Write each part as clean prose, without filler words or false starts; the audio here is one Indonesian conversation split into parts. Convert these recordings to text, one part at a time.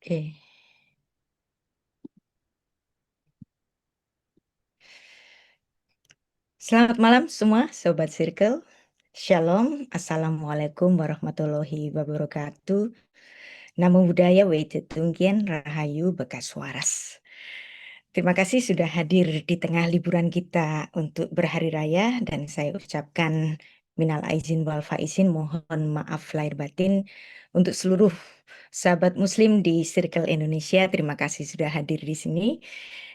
Oke. Selamat malam semua Sobat Circle. Shalom, Assalamualaikum warahmatullahi wabarakatuh. Namo Buddhaya Wedetunggen Rahayu Bekas Waras. Terima kasih sudah hadir di tengah liburan kita untuk berhari raya, dan saya ucapkan minal aizin wal faizin, mohon maaf lahir batin untuk seluruh sahabat muslim di Circle Indonesia. Terima kasih sudah hadir di sini,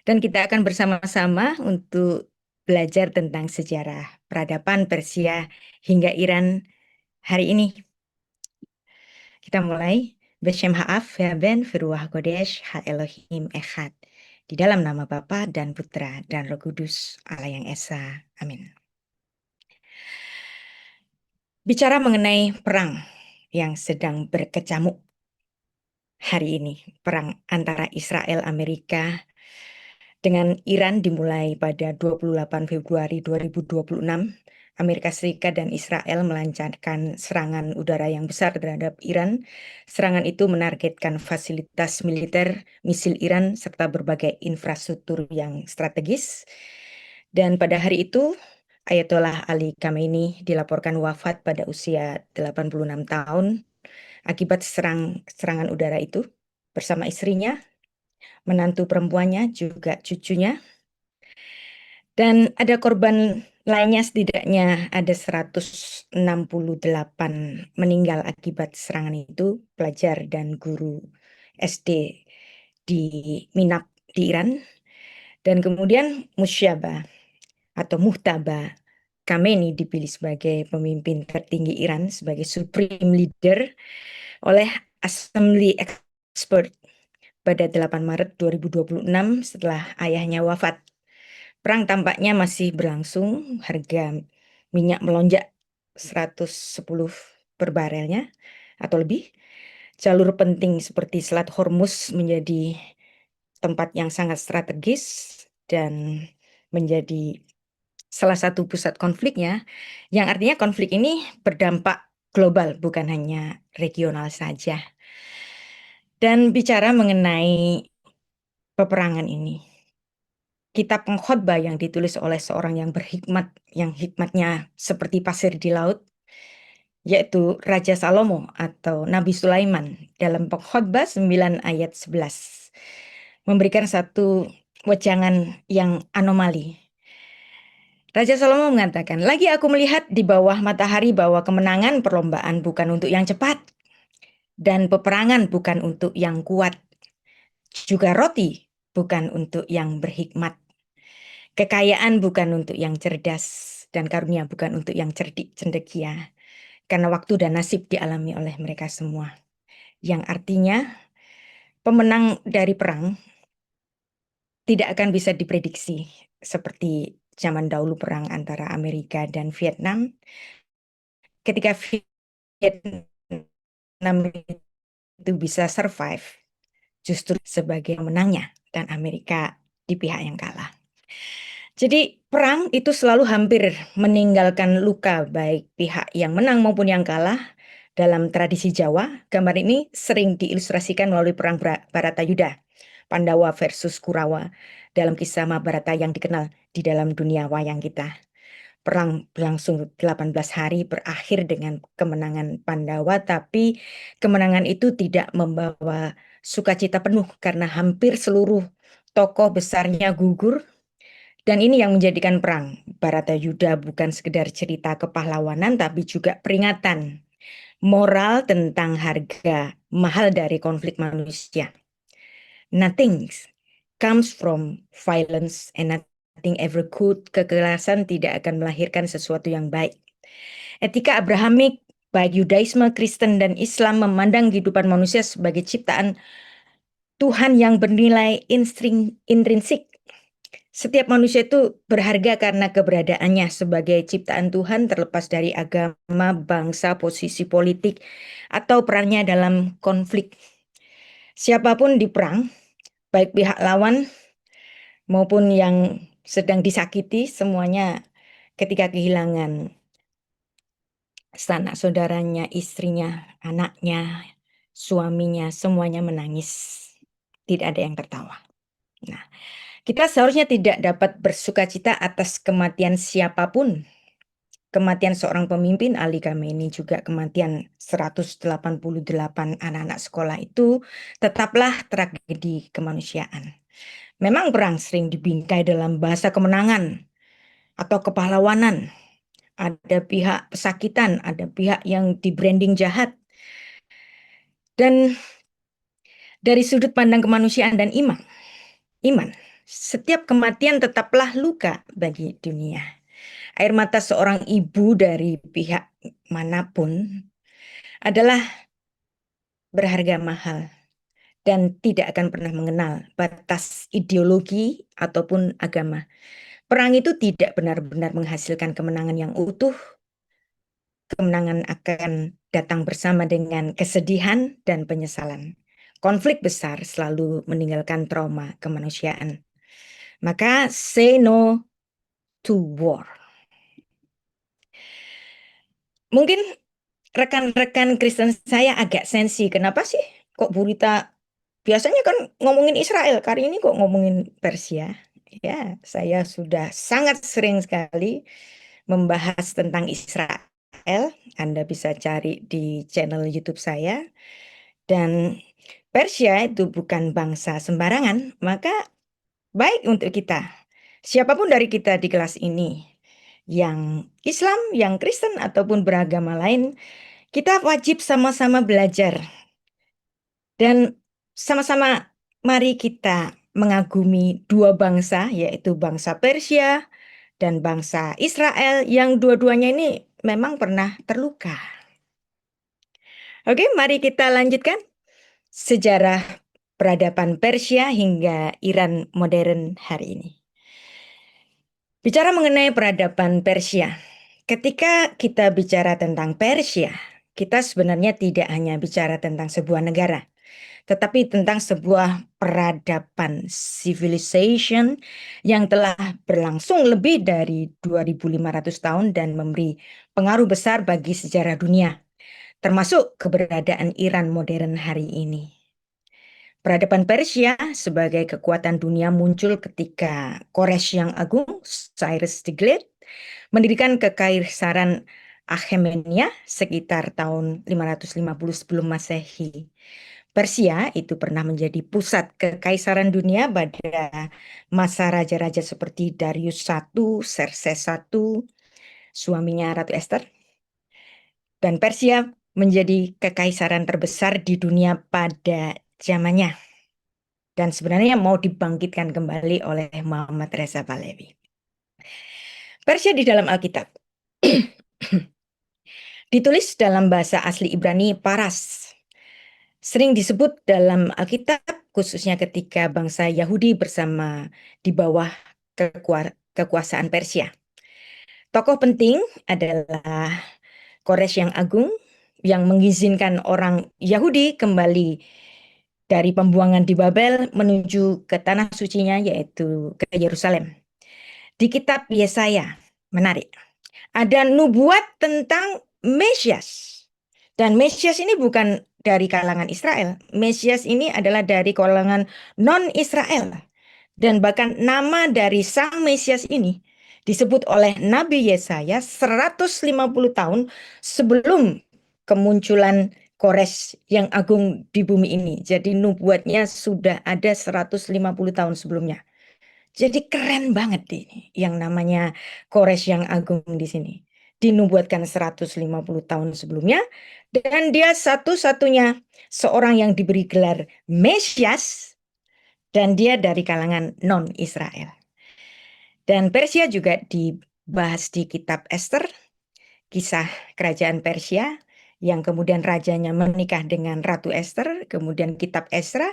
dan kita akan bersama-sama untuk belajar tentang sejarah peradaban Persia hingga Iran hari ini. Kita mulai. Beshem Ha'af Haben Firuah Kodesh Ha Elohim Echad. Di dalam nama Bapa dan Putra dan Roh Kudus Allah yang Esa. Amin. Bicara mengenai perang yang sedang berkecamuk hari ini, perang antara Israel Amerika dengan Iran dimulai pada 28 Februari 2026. Amerika Serikat dan Israel melancarkan serangan udara yang besar terhadap Iran. Serangan itu menargetkan fasilitas militer, misil Iran, serta berbagai infrastruktur yang strategis. Dan pada hari itu, Ayatollah Ali Khamenei dilaporkan wafat pada usia 86 tahun akibat serangan udara itu bersama istrinya, menantu perempuannya, juga cucunya. Dan ada korban lainnya, setidaknya ada 168 meninggal akibat serangan itu, pelajar dan guru SD di Minab di Iran. Dan kemudian Musyaba atau Muhtaba Khamenei dipilih sebagai pemimpin tertinggi Iran, sebagai supreme leader oleh Assembly Expert pada 8 Maret 2026 setelah ayahnya wafat. Perang tampaknya masih berlangsung, harga minyak melonjak 110 per barelnya atau lebih. Jalur penting seperti Selat Hormuz menjadi tempat yang sangat strategis dan menjadi salah satu pusat konfliknya, yang artinya konflik ini berdampak global, bukan hanya regional saja. Dan bicara mengenai peperangan ini, kitab pengkhotbah yang ditulis oleh seorang yang berhikmat, yang hikmatnya seperti pasir di laut, yaitu Raja Salomo atau Nabi Sulaiman, dalam pengkhotbah 9 ayat 11 memberikan satu wejangan yang anomali. Raja Salomo mengatakan, "Lagi aku melihat di bawah matahari bahwa kemenangan perlombaan bukan untuk yang cepat, dan peperangan bukan untuk yang kuat, juga roti bukan untuk yang berhikmat. Kekayaan bukan untuk yang cerdas, dan karunia bukan untuk yang cerdik cendekia, karena waktu dan nasib dialami oleh mereka semua." Yang artinya, pemenang dari perang tidak akan bisa diprediksi seperti zaman dahulu perang antara Amerika dan Vietnam. Ketika Vietnam itu bisa survive, justru sebagai pemenangnya, dan Amerika di pihak yang kalah. Jadi perang itu selalu hampir meninggalkan luka baik pihak yang menang maupun yang kalah. Dalam tradisi Jawa, gambar ini sering diilustrasikan melalui perang Baratayuda, Pandawa versus Kurawa, dalam kisah Mahabharata yang dikenal di dalam dunia wayang kita. Perang berlangsung 18 hari, berakhir dengan kemenangan Pandawa, tapi kemenangan itu tidak membawa sukacita penuh karena hampir seluruh tokoh besarnya gugur. Dan ini yang menjadikan perang Baratayuda bukan sekedar cerita kepahlawanan, tapi juga peringatan moral tentang harga mahal dari konflik manusia. Nothing comes from violence and nothing ever could. Kekerasan tidak akan melahirkan sesuatu yang baik. Etika Abrahamik, baik Yudaisme, Kristen, dan Islam memandang kehidupan manusia sebagai ciptaan Tuhan yang bernilai intrinsik. Setiap manusia itu berharga karena keberadaannya sebagai ciptaan Tuhan, terlepas dari agama, bangsa, posisi politik, atau perannya dalam konflik. Siapapun di perang, baik pihak lawan maupun yang sedang disakiti, semuanya ketika kehilangan sanak saudaranya, istrinya, anaknya, suaminya, semuanya menangis. Tidak ada yang tertawa. Nah, kita seharusnya tidak dapat bersukacita atas kematian siapapun. Kematian seorang pemimpin, Ali Khamenei, juga kematian 188 anak-anak sekolah itu tetaplah tragedi kemanusiaan. Memang perang sering dibingkai dalam bahasa kemenangan atau kepahlawanan. Ada pihak pesakitan, ada pihak yang di-branding jahat. Dan dari sudut pandang kemanusiaan dan iman, setiap kematian tetaplah luka bagi dunia. Air mata seorang ibu dari pihak manapun adalah berharga mahal dan tidak akan pernah mengenal batas ideologi ataupun agama. Perang itu tidak benar-benar menghasilkan kemenangan yang utuh. Kemenangan akan datang bersama dengan kesedihan dan penyesalan. Konflik besar selalu meninggalkan trauma kemanusiaan. Maka say no to war. Mungkin rekan-rekan Kristen saya agak sensi. Kenapa sih kok Burita biasanya kan ngomongin Israel, kali ini kok ngomongin Persia? Ya, saya sudah sangat sering sekali membahas tentang Israel. Anda bisa cari di channel YouTube saya. Dan Persia itu bukan bangsa sembarangan, maka baik untuk kita. Siapapun dari kita di kelas ini, yang Islam, yang Kristen, ataupun beragama lain, kita wajib sama-sama belajar. Dan sama-sama mari kita mengagumi dua bangsa, yaitu bangsa Persia dan bangsa Israel, yang dua-duanya ini memang pernah terluka. Oke, mari kita lanjutkan sejarah peradaban Persia hingga Iran modern hari ini. Bicara mengenai peradaban Persia, ketika kita bicara tentang Persia, kita sebenarnya tidak hanya bicara tentang sebuah negara, tetapi tentang sebuah peradaban civilization yang telah berlangsung lebih dari 2500 tahun dan memberi pengaruh besar bagi sejarah dunia, termasuk keberadaan Iran modern hari ini. Peradaban Persia sebagai kekuatan dunia muncul ketika Quraisy yang agung, Cyrus the Great, mendirikan kekaisaran Achaemenid sekitar tahun 550 sebelum Masehi. Persia itu pernah menjadi pusat kekaisaran dunia pada masa raja-raja seperti Darius I, Xerxes I, suaminya Ratu Esther. Dan Persia menjadi kekaisaran terbesar di dunia pada zamannya. Dan sebenarnya mau dibangkitkan kembali oleh Muhammad Reza Pahlavi. Persia di dalam Alkitab ditulis dalam bahasa asli Ibrani Paras. Sering disebut dalam Alkitab khususnya ketika bangsa Yahudi bersama di bawah kekuasaan Persia. Tokoh penting adalah Quraisy yang agung yang mengizinkan orang Yahudi kembali dari pembuangan di Babel menuju ke tanah sucinya yaitu ke Yerusalem. Di kitab Yesaya, menarik, ada nubuat tentang Mesias. Dan Mesias ini bukan dari kalangan Israel. Mesias ini adalah dari kalangan non-Israel. Dan bahkan nama dari sang Mesias ini disebut oleh Nabi Yesaya 150 tahun sebelum kemunculan Kores yang agung di bumi ini. Jadi nubuatnya sudah ada 150 tahun sebelumnya. Jadi keren banget ini yang namanya Kores yang agung di sini. Dinubuatkan 150 tahun sebelumnya dan dia satu-satunya seorang yang diberi gelar Mesias dan dia dari kalangan non-Israel. Dan Persia juga dibahas di kitab Esther, kisah kerajaan Persia yang kemudian rajanya menikah dengan Ratu Esther, kemudian kitab Esra,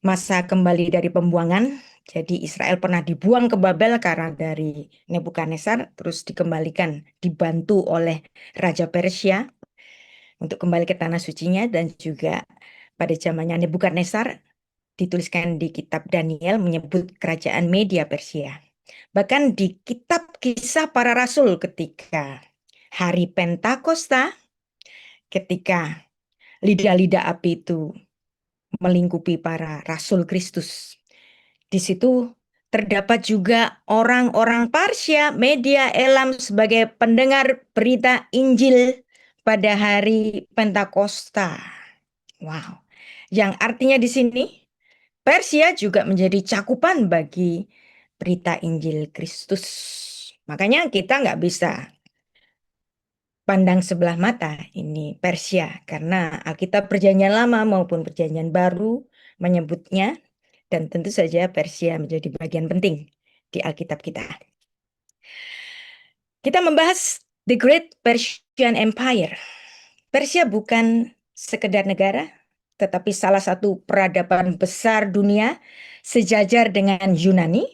masa kembali dari pembuangan. Jadi Israel pernah dibuang ke Babel karena dari Nebukadnezar, terus dikembalikan, dibantu oleh Raja Persia untuk kembali ke tanah sucinya, dan juga pada zamannya Nebukadnezar dituliskan di kitab Daniel menyebut kerajaan Media Persia. Bahkan di kitab Kisah Para Rasul ketika hari Pentakosta, ketika lidah-lidah api itu melingkupi para rasul Kristus. Di situ terdapat juga orang-orang Parsia, media Elam sebagai pendengar berita Injil pada hari Pentakosta. Wow. Yang artinya di sini Persia juga menjadi cakupan bagi berita Injil Kristus. Makanya kita nggak bisa pandang sebelah mata ini Persia, karena Alkitab Perjanjian Lama maupun Perjanjian Baru menyebutnya, dan tentu saja Persia menjadi bagian penting di Alkitab kita. Kita membahas The Great Persian Empire. Persia bukan sekedar negara, tetapi salah satu peradaban besar dunia sejajar dengan Yunani,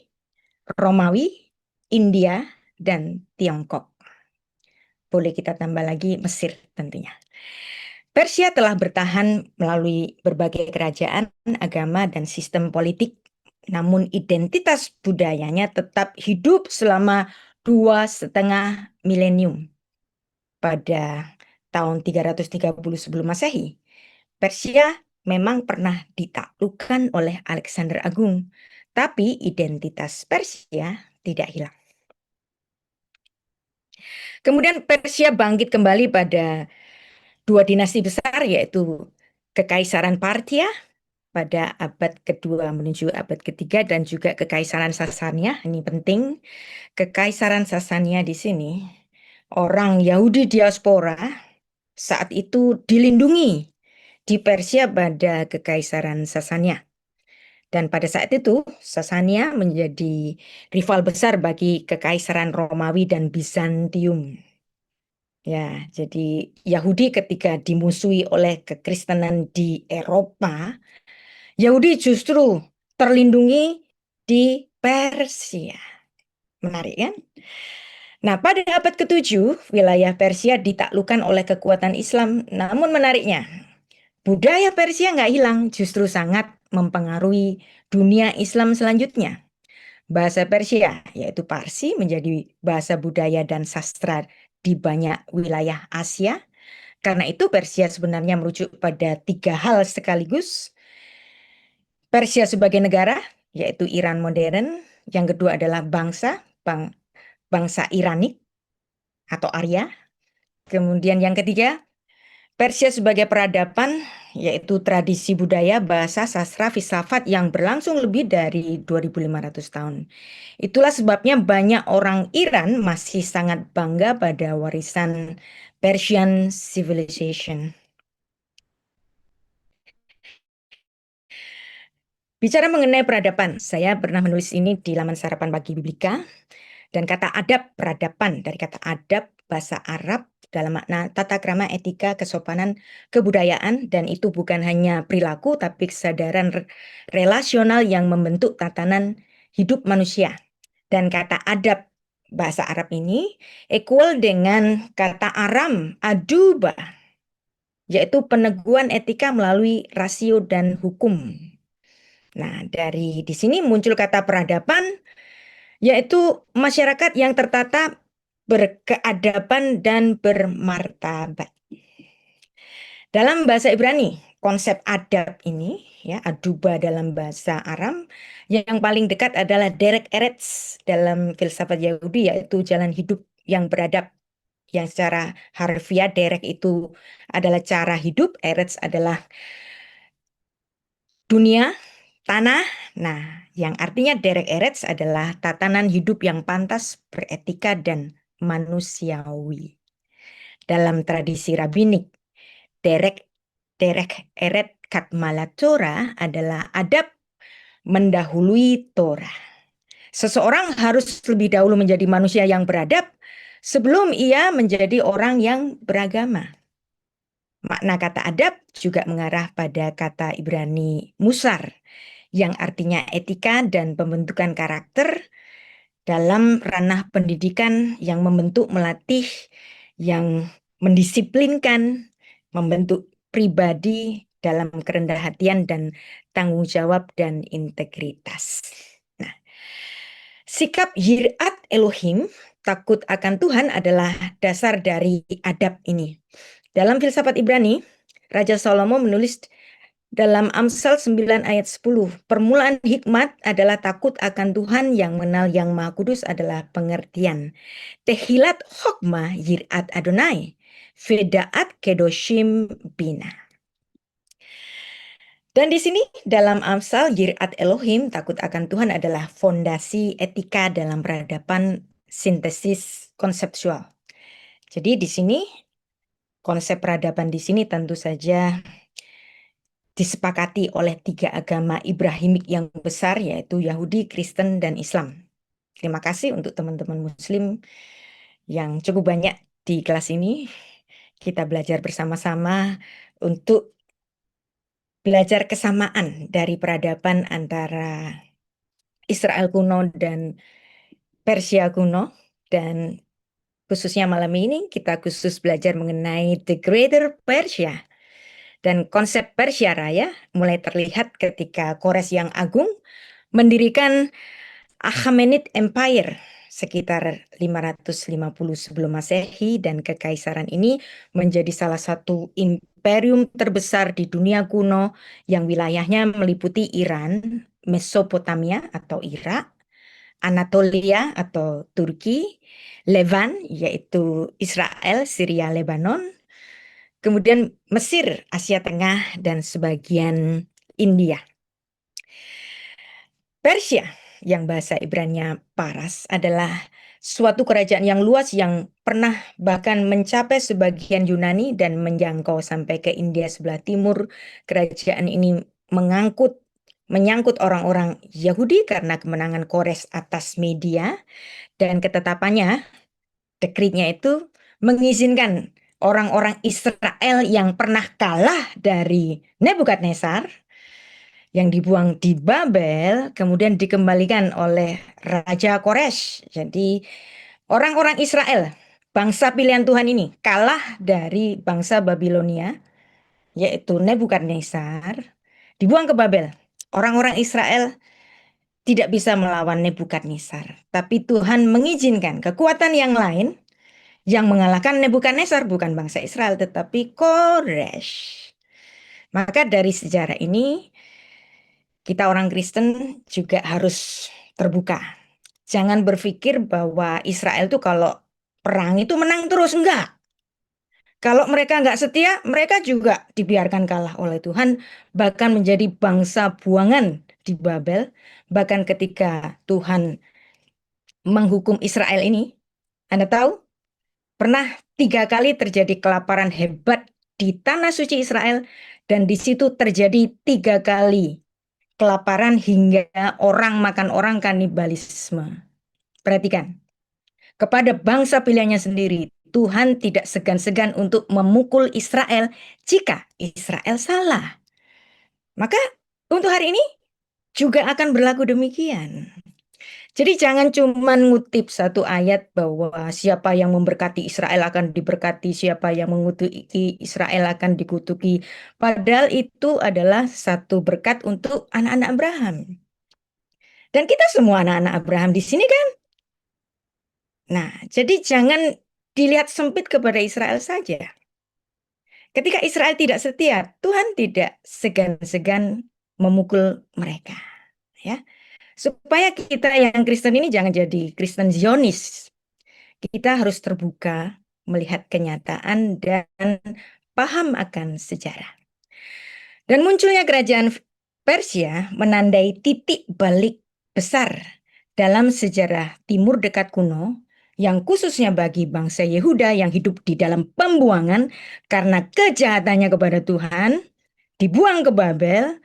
Romawi, India, dan Tiongkok. Boleh kita tambah lagi Mesir tentunya. Persia telah bertahan melalui berbagai kerajaan, agama, dan sistem politik, namun identitas budayanya tetap hidup selama 2,5 milenium. Pada tahun 330 sebelum Masehi, Persia memang pernah ditaklukkan oleh Alexander Agung, tapi identitas Persia tidak hilang. Kemudian Persia bangkit kembali pada dua dinasti besar, yaitu Kekaisaran Parthia pada abad kedua menuju abad ketiga dan juga Kekaisaran Sasania. Ini penting, Kekaisaran Sasania di sini orang Yahudi diaspora saat itu dilindungi di Persia pada Kekaisaran Sasania. Dan pada saat itu Sasania menjadi rival besar bagi Kekaisaran Romawi dan Bizantium. Ya, jadi Yahudi ketika dimusuhi oleh kekristenan di Eropa, Yahudi justru terlindungi di Persia. Menarik kan? Nah, pada abad ke-7, wilayah Persia ditaklukkan oleh kekuatan Islam. Namun menariknya, budaya Persia nggak hilang, justru sangat mempengaruhi dunia Islam selanjutnya. Bahasa Persia, yaitu Parsi, menjadi bahasa budaya dan sastra di banyak wilayah Asia. Karena itu Persia sebenarnya merujuk pada 3 hal sekaligus. Persia sebagai negara, yaitu Iran modern. Yang kedua adalah bangsa Iranik atau Arya. Kemudian yang ketiga, Persia sebagai peradaban, yaitu tradisi budaya, bahasa, sastra, filsafat yang berlangsung lebih dari 2.500 tahun. Itulah sebabnya banyak orang Iran masih sangat bangga pada warisan Persian Civilization. Bicara mengenai peradaban, saya pernah menulis ini di laman Sarapan Pagi Biblika. Dan kata adab, peradaban, dari kata adab, bahasa Arab, dalam makna tata krama, etika, kesopanan, kebudayaan, dan itu bukan hanya perilaku, tapi kesadaran relasional yang membentuk tatanan hidup manusia. Dan kata adab, bahasa Arab ini, equal dengan kata Aram, aduba, yaitu peneguhan etika melalui rasio dan hukum. Nah, dari di sini muncul kata peradaban, yaitu masyarakat yang tertata, berkeadaban, dan bermartabat. Dalam bahasa Ibrani, konsep adab ini, ya, aduba dalam bahasa Aram, yang paling dekat adalah derek eretz dalam filsafat Yahudi, yaitu jalan hidup yang beradab. Yang secara harfiah derek itu adalah cara hidup, eretz adalah dunia, tanah. Nah, yang artinya derek eretz adalah tatanan hidup yang pantas, beretika, dan manusiawi. Dalam tradisi rabbinik, derek eret katmala Torah adalah adab mendahului Torah. Seseorang harus lebih dahulu menjadi manusia yang beradab sebelum ia menjadi orang yang beragama. Makna kata adab juga mengarah pada kata Ibrani musar, yang artinya etika dan pembentukan karakter dalam ranah pendidikan yang membentuk, melatih, yang mendisiplinkan, membentuk pribadi dalam kerendahan hatian dan tanggung jawab dan integritas. Nah, sikap yirat Elohim, takut akan Tuhan adalah dasar dari adab ini. Dalam filsafat Ibrani, Raja Salomo menulis dalam Amsal 9 ayat 10, permulaan hikmat adalah takut akan Tuhan, yang mengenal yang Maha Kudus adalah pengertian. Tehilat hokmah yirat Adonai, vedaat kedoshim bina. Dan di sini dalam Amsal, yirat Elohim, takut akan Tuhan, adalah fondasi etika dalam peradaban sintesis konseptual. Jadi di sini konsep peradaban di sini tentu saja disepakati oleh 3 agama Ibrahimik yang besar, yaitu Yahudi, Kristen, dan Islam. Terima kasih untuk teman-teman Muslim yang cukup banyak di kelas ini. Kita belajar bersama-sama untuk belajar kesamaan dari peradaban antara Israel kuno dan Persia kuno. Dan khususnya malam ini kita khusus belajar mengenai The Greater Persia. Dan konsep Persia Raya mulai terlihat ketika Kores yang Agung mendirikan Achaemenid Empire sekitar 550 sebelum Masehi, dan kekaisaran ini menjadi salah satu imperium terbesar di dunia kuno yang wilayahnya meliputi Iran, Mesopotamia atau Irak, Anatolia atau Turki, Levan yaitu Israel, Syria, Lebanon, kemudian Mesir, Asia Tengah, dan sebagian India. Persia, yang bahasa Ibrani Paras, adalah suatu kerajaan yang luas yang pernah bahkan mencapai sebagian Yunani dan menjangkau sampai ke India sebelah timur. Kerajaan ini menyangkut orang-orang Yahudi karena kemenangan Kores atas Media, dan ketetapannya, dekritnya itu mengizinkan orang-orang Israel yang pernah kalah dari Nebukadnezar, yang dibuang di Babel, kemudian dikembalikan oleh Raja Kores. Jadi orang-orang Israel, bangsa pilihan Tuhan ini, kalah dari bangsa Babilonia, yaitu Nebukadnezar, dibuang ke Babel. Orang-orang Israel tidak bisa melawan Nebukadnezar, tapi Tuhan mengizinkan kekuatan yang lain yang mengalahkan Nebukadnezar, bukan bangsa Israel, tetapi Kores. Maka dari sejarah ini, kita orang Kristen juga harus terbuka. Jangan berpikir bahwa Israel itu kalau perang itu menang terus. Enggak. Kalau mereka enggak setia, mereka juga dibiarkan kalah oleh Tuhan, bahkan menjadi bangsa buangan di Babel. Bahkan ketika Tuhan menghukum Israel ini, Anda tahu, pernah 3 kali terjadi kelaparan hebat di tanah suci Israel, dan di situ terjadi 3 kali kelaparan hingga orang makan orang, kanibalisme. Perhatikan, kepada bangsa pilihannya sendiri, Tuhan tidak segan-segan untuk memukul Israel jika Israel salah. Maka untuk hari ini juga akan berlaku demikian. Jadi jangan cuma ngutip satu ayat bahwa siapa yang memberkati Israel akan diberkati, siapa yang mengutuki Israel akan dikutuki. Padahal itu adalah satu berkat untuk anak-anak Abraham. Dan kita semua anak-anak Abraham di sini kan. Nah, jadi jangan dilihat sempit kepada Israel saja. Ketika Israel tidak setia, Tuhan tidak segan-segan memukul mereka. Ya, supaya kita yang Kristen ini jangan jadi Kristen Zionis. Kita harus terbuka melihat kenyataan dan paham akan sejarah. Dan munculnya kerajaan Persia menandai titik balik besar dalam sejarah Timur Dekat kuno, yang khususnya bagi bangsa Yehuda yang hidup di dalam pembuangan karena kejahatannya kepada Tuhan, dibuang ke Babel,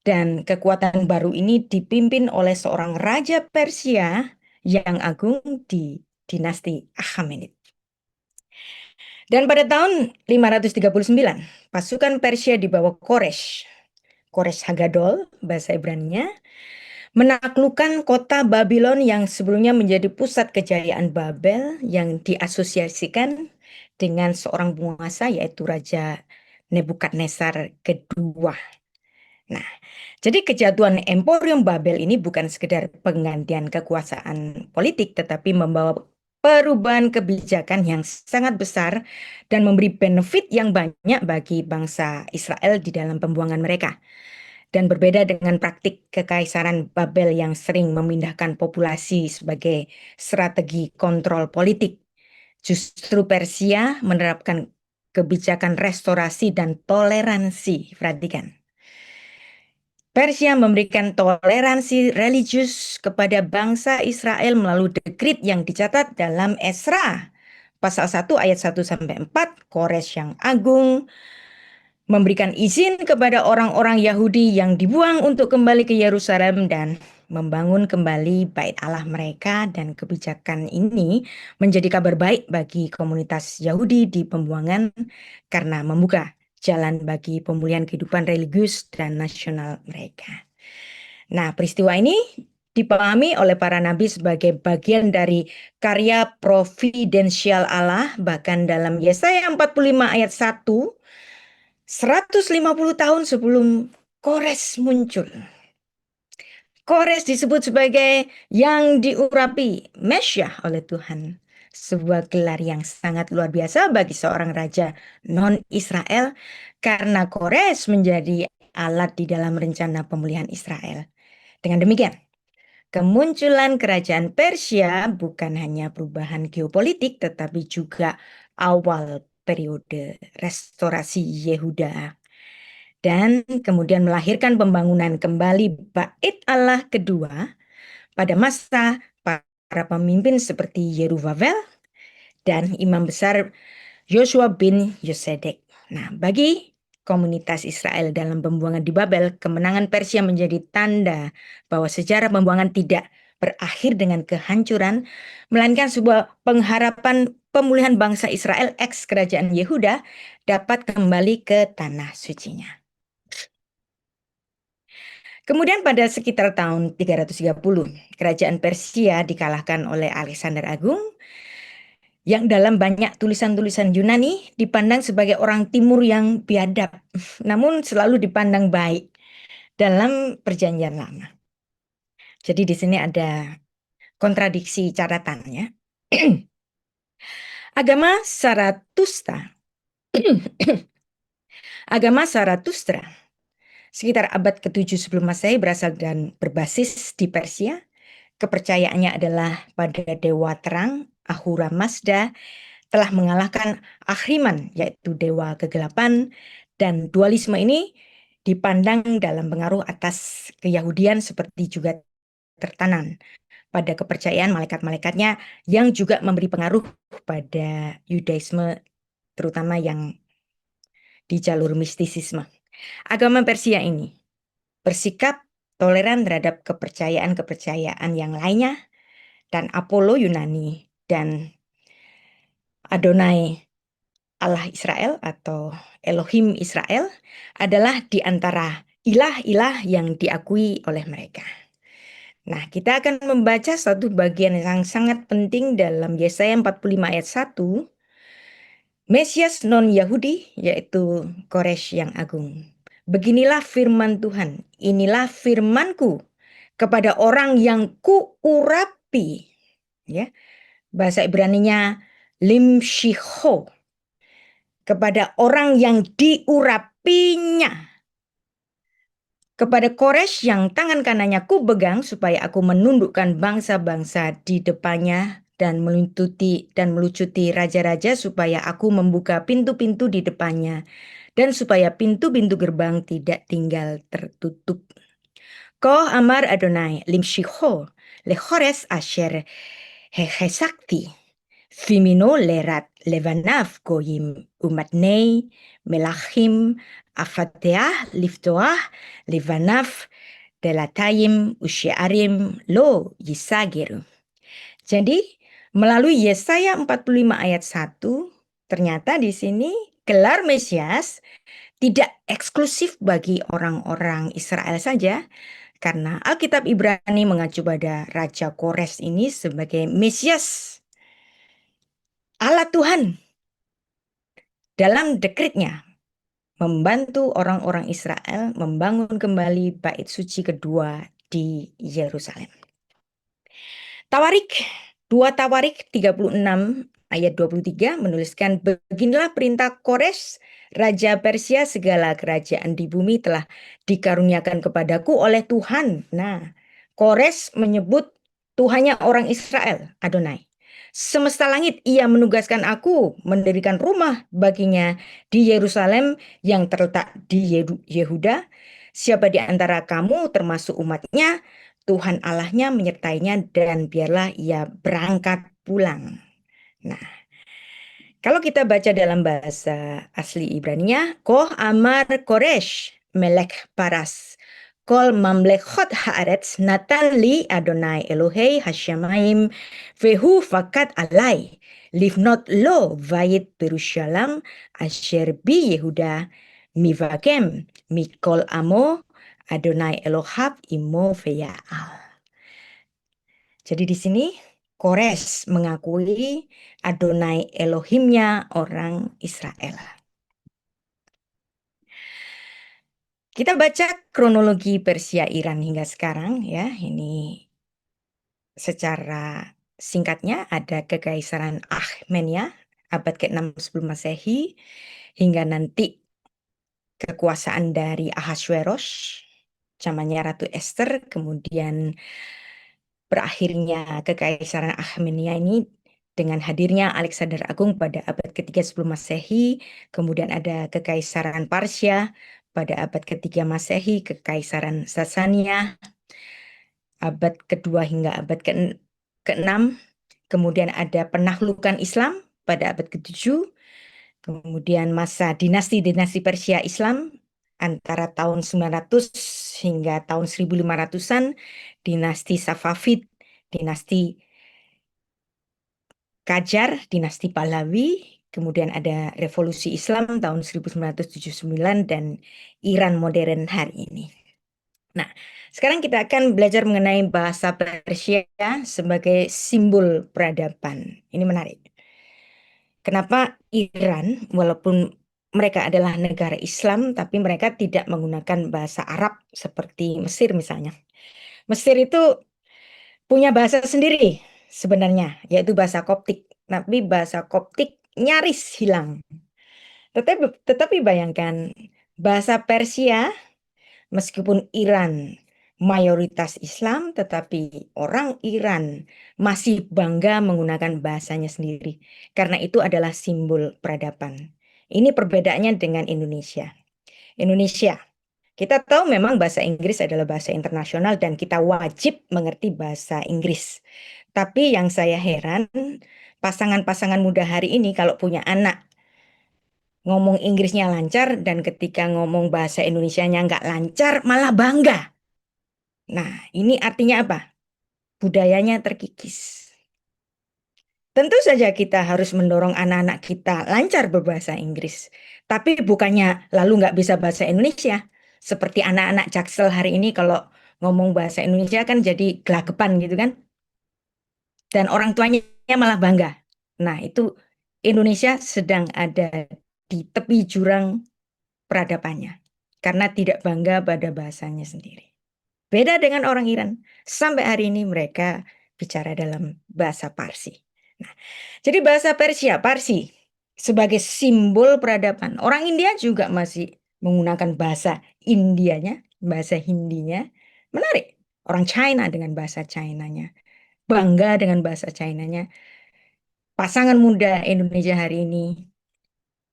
dan kekuatan baru ini dipimpin oleh seorang raja Persia yang agung di dinasti Achaemenid. Dan pada tahun 539, pasukan Persia di bawah Kores Hagadol, bahasa Ibraninya, menaklukkan kota Babylon yang sebelumnya menjadi pusat kejayaan Babel, yang diasosiasikan dengan seorang penguasa yaitu Raja Nebukadnezar kedua. Nah, jadi kejatuhan Emporium Babel ini bukan sekedar penggantian kekuasaan politik, tetapi membawa perubahan kebijakan yang sangat besar dan memberi benefit yang banyak bagi bangsa Israel di dalam pembuangan mereka. Dan berbeda dengan praktik kekaisaran Babel yang sering memindahkan populasi sebagai strategi kontrol politik. Justru Persia menerapkan kebijakan restorasi dan toleransi. Perhatikan. Persia memberikan toleransi religius kepada bangsa Israel melalui dekrit yang dicatat dalam Esra. Pasal 1 ayat 1 sampai 4, Kores yang agung memberikan izin kepada orang-orang Yahudi yang dibuang untuk kembali ke Yerusalem dan membangun kembali bait Allah mereka, dan kebijakan ini menjadi kabar baik bagi komunitas Yahudi di pembuangan karena membuka jalan bagi pemulihan kehidupan religius dan nasional mereka. Nah, peristiwa ini dipahami oleh para nabi sebagai bagian dari karya providensial Allah, bahkan dalam Yesaya 45 ayat 1, 150 tahun sebelum Kores muncul. Kores disebut sebagai yang diurapi, Mesyah oleh Tuhan. Sebuah gelar yang sangat luar biasa bagi seorang raja non-Israel karena Kores menjadi alat di dalam rencana pemulihan Israel. Dengan demikian, kemunculan kerajaan Persia bukan hanya perubahan geopolitik tetapi juga awal periode restorasi Yehuda. Dan kemudian melahirkan pembangunan kembali bait Allah kedua pada masa para pemimpin seperti Yerubabel dan imam besar Yosua bin Yosedek. Nah, bagi komunitas Israel dalam pembuangan di Babel, kemenangan Persia menjadi tanda bahwa sejarah pembuangan tidak berakhir dengan kehancuran, melainkan sebuah pengharapan pemulihan bangsa Israel ex kerajaan Yehuda dapat kembali ke tanah sucinya. Kemudian pada sekitar tahun 330, kerajaan Persia dikalahkan oleh Alexander Agung yang dalam banyak tulisan-tulisan Yunani dipandang sebagai orang timur yang biadab, namun selalu dipandang baik dalam perjanjian lama. Jadi di sini ada kontradiksi catatannya. Agama Zarathustra Agama Zarathustra sekitar abad ke-7 sebelum Masehi berasal dan berbasis di Persia. Kepercayaannya adalah pada dewa terang, Ahura Mazda, telah mengalahkan Ahriman, yaitu dewa kegelapan, dan dualisme ini dipandang dalam pengaruh atas keyahudian seperti juga tertanam pada kepercayaan malaikat-malaikatnya yang juga memberi pengaruh pada Yudaisme, terutama yang di jalur mistisisme. Agama Persia ini bersikap toleran terhadap kepercayaan-kepercayaan yang lainnya, dan Apollo Yunani dan Adonai Allah Israel atau Elohim Israel adalah di antara ilah-ilah yang diakui oleh mereka. Nah, kita akan membaca satu bagian yang sangat penting dalam Yesaya 45 ayat 1. Mesias non-Yahudi, yaitu Kores yang agung. Beginilah firman Tuhan, inilah firmanku kepada orang yang kuurapi. Ya, bahasa Ibraninya limshicho, kepada orang yang diurapinya. Kepada Kores yang tangan kanannya ku pegang supaya aku menundukkan bangsa-bangsa di depannya dan melucuti raja-raja supaya aku membuka pintu-pintu di depannya dan supaya pintu-pintu gerbang tidak tinggal tertutup. Ko amar Adonai limshicho lechores asher hechesakti Fimino lerat levanav goyim umatnei melachim afateah liftoah levanav delatayim usyarim lo yisagiru. Jadi melalui Yesaya 45 ayat 1, ternyata di sini gelar Mesias tidak eksklusif bagi orang-orang Israel saja, karena Alkitab Ibrani mengacu pada Raja Kores ini sebagai Mesias Allah Tuhan dalam dekritnya membantu orang-orang Israel membangun kembali bait suci kedua di Yerusalem. Tawarik 2 Tawarik 36 ayat 23 menuliskan, beginilah perintah Kores, Raja Persia, segala kerajaan di bumi telah dikaruniakan kepadaku oleh Tuhan. Nah, Kores menyebut Tuhannya orang Israel, Adonai. Semesta langit, ia menugaskan aku mendirikan rumah baginya di Yerusalem yang terletak di Yehuda. Siapa di antara kamu termasuk umatnya, Tuhan Allahnya menyertainya dan biarlah ia berangkat pulang. Nah, kalau kita baca dalam bahasa asli Ibraninya, Koh Amar Koresh Melek Paras. Kol mamlechot haaretz natan li Adonai Elohei Hashemayim vehu fakat alai livnot lo vayit Berushalam asher bi Yehuda mivakem mikol amo Adonai Elohab imo veya'al. Jadi di sini Kores mengakui Adonai Elohimnya orang Israel. Kita baca kronologi Persia Iran hingga sekarang ya. Ini secara singkatnya ada Kekaisaran Akhmeniyah abad ke-6 sebelum Masehi hingga nanti kekuasaan dari Ahasveros zamannya Ratu Esther, kemudian berakhirnya Kekaisaran Akhmeniyah ini dengan hadirnya Alexander Agung pada abad ketiga sebelum Masehi, kemudian ada Kekaisaran Parsia pada abad ketiga Masehi, Kekaisaran Sasania abad kedua hingga abad ke-6, kemudian ada penaklukan Islam pada abad ke-7, kemudian masa dinasti-dinasti Persia Islam antara tahun 900 hingga tahun 1500-an, dinasti Safavid, dinasti Qajar, dinasti Pahlavi, kemudian ada revolusi Islam tahun 1979 dan Iran modern hari ini. Nah, sekarang kita akan belajar mengenai bahasa Persia sebagai simbol peradaban. Ini menarik. Kenapa Iran, walaupun mereka adalah negara Islam, tapi mereka tidak menggunakan bahasa Arab seperti Mesir misalnya. Mesir itu punya bahasa sendiri sebenarnya, yaitu bahasa Koptik. Tapi bahasa Koptik nyaris hilang. Tetapi bayangkan, bahasa Persia, meskipun Iran mayoritas Islam, tetapi orang Iran masih bangga menggunakan bahasanya sendiri. Karena itu adalah simbol peradaban. Ini perbedaannya dengan Indonesia. Indonesia, kita tahu memang bahasa Inggris adalah bahasa internasional dan kita wajib mengerti bahasa Inggris. Tapi yang saya heran, pasangan-pasangan muda hari ini kalau punya anak ngomong Inggrisnya lancar dan ketika ngomong bahasa Indonesianya nggak lancar malah bangga. Nah, ini artinya apa? Budayanya terkikis. Tentu saja kita harus mendorong anak-anak kita lancar berbahasa Inggris. Tapi bukannya lalu nggak bisa bahasa Indonesia. Seperti anak-anak Jaksel hari ini kalau ngomong bahasa Indonesia kan jadi gelagapan gitu kan. Dan orang tuanya malah bangga. Nah, itu Indonesia sedang ada di tepi jurang peradabannya karena tidak bangga pada bahasanya sendiri. Beda dengan orang Iran, sampai hari ini mereka bicara dalam bahasa Parsi. Nah, jadi bahasa Persia, Parsi sebagai simbol peradaban. Orang India juga masih menggunakan bahasa Indianya, bahasa Hindinya. Menarik. Orang China dengan bahasa Chinanya. Bangga dengan bahasa Chinanya. Pasangan muda Indonesia hari ini,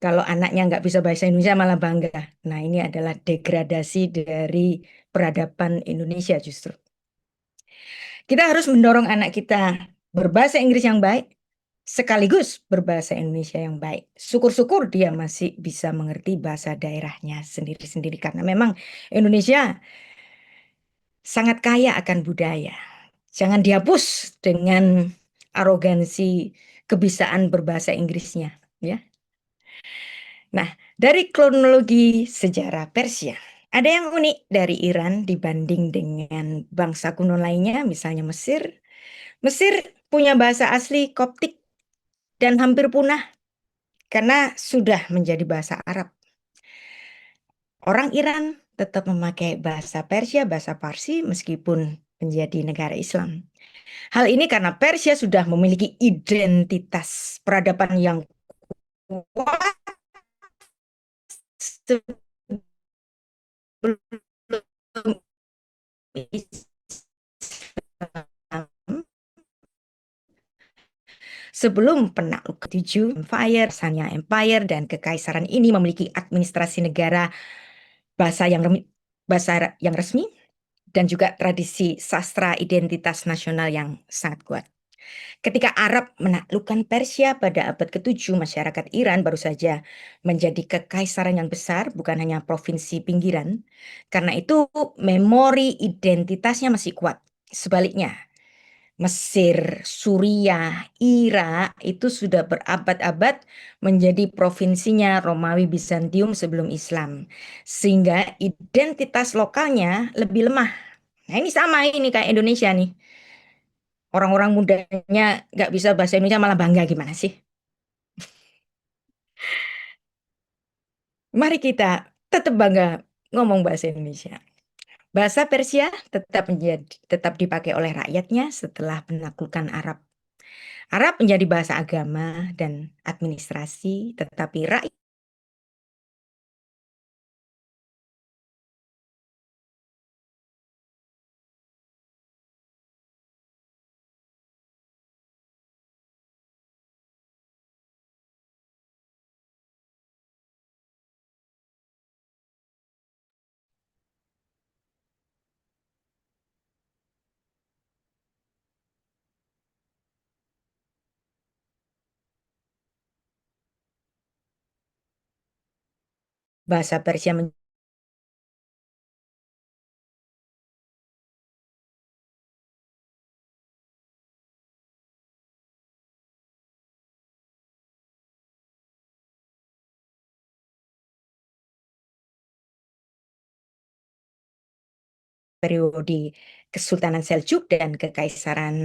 kalau anaknya nggak bisa bahasa Indonesia malah bangga. Nah, ini adalah degradasi dari peradaban Indonesia justru. Kita harus mendorong anak kita berbahasa Inggris yang baik, sekaligus berbahasa Indonesia yang baik. Syukur-syukur dia masih bisa mengerti bahasa daerahnya sendiri-sendiri. Karena memang Indonesia sangat kaya akan budaya. Jangan dihapus dengan arogansi kebisaan berbahasa Inggrisnya, ya. Nah, dari kronologi sejarah Persia, ada yang unik dari Iran dibanding dengan bangsa kuno lainnya, misalnya Mesir. Mesir punya bahasa asli Koptik dan hampir punah karena sudah menjadi bahasa Arab. Orang Iran tetap memakai bahasa Persia, bahasa Parsi, meskipun menjadi negara Islam. Hal ini karena Persia sudah memiliki identitas peradaban yang kuat sebelum Islam. Sebelum penakluk ketujuh, Empire, Sanya Empire dan kekaisaran ini memiliki administrasi negara, bahasa yang bahasa yang resmi, dan juga tradisi sastra identitas nasional yang sangat kuat. Ketika Arab menaklukkan Persia pada abad ke-7, masyarakat Iran baru saja menjadi kekaisaran yang besar, bukan hanya provinsi pinggiran. Karena itu memori identitasnya masih kuat. Sebaliknya, Mesir, Suriah, Irak itu sudah berabad-abad menjadi provinsinya Romawi Bizantium sebelum Islam. Sehingga identitas lokalnya lebih lemah. Nah ini sama ini kayak Indonesia nih. Orang-orang mudanya nggak bisa bahasa Indonesia malah bangga gimana sih? Mari kita tetap bangga ngomong bahasa Indonesia. Bahasa Persia tetap dipakai oleh rakyatnya setelah penaklukan Arab. Arab menjadi bahasa agama dan administrasi, tetapi rakyat bahasa Persia periode Kesultanan Seljuk dan Kekaisaran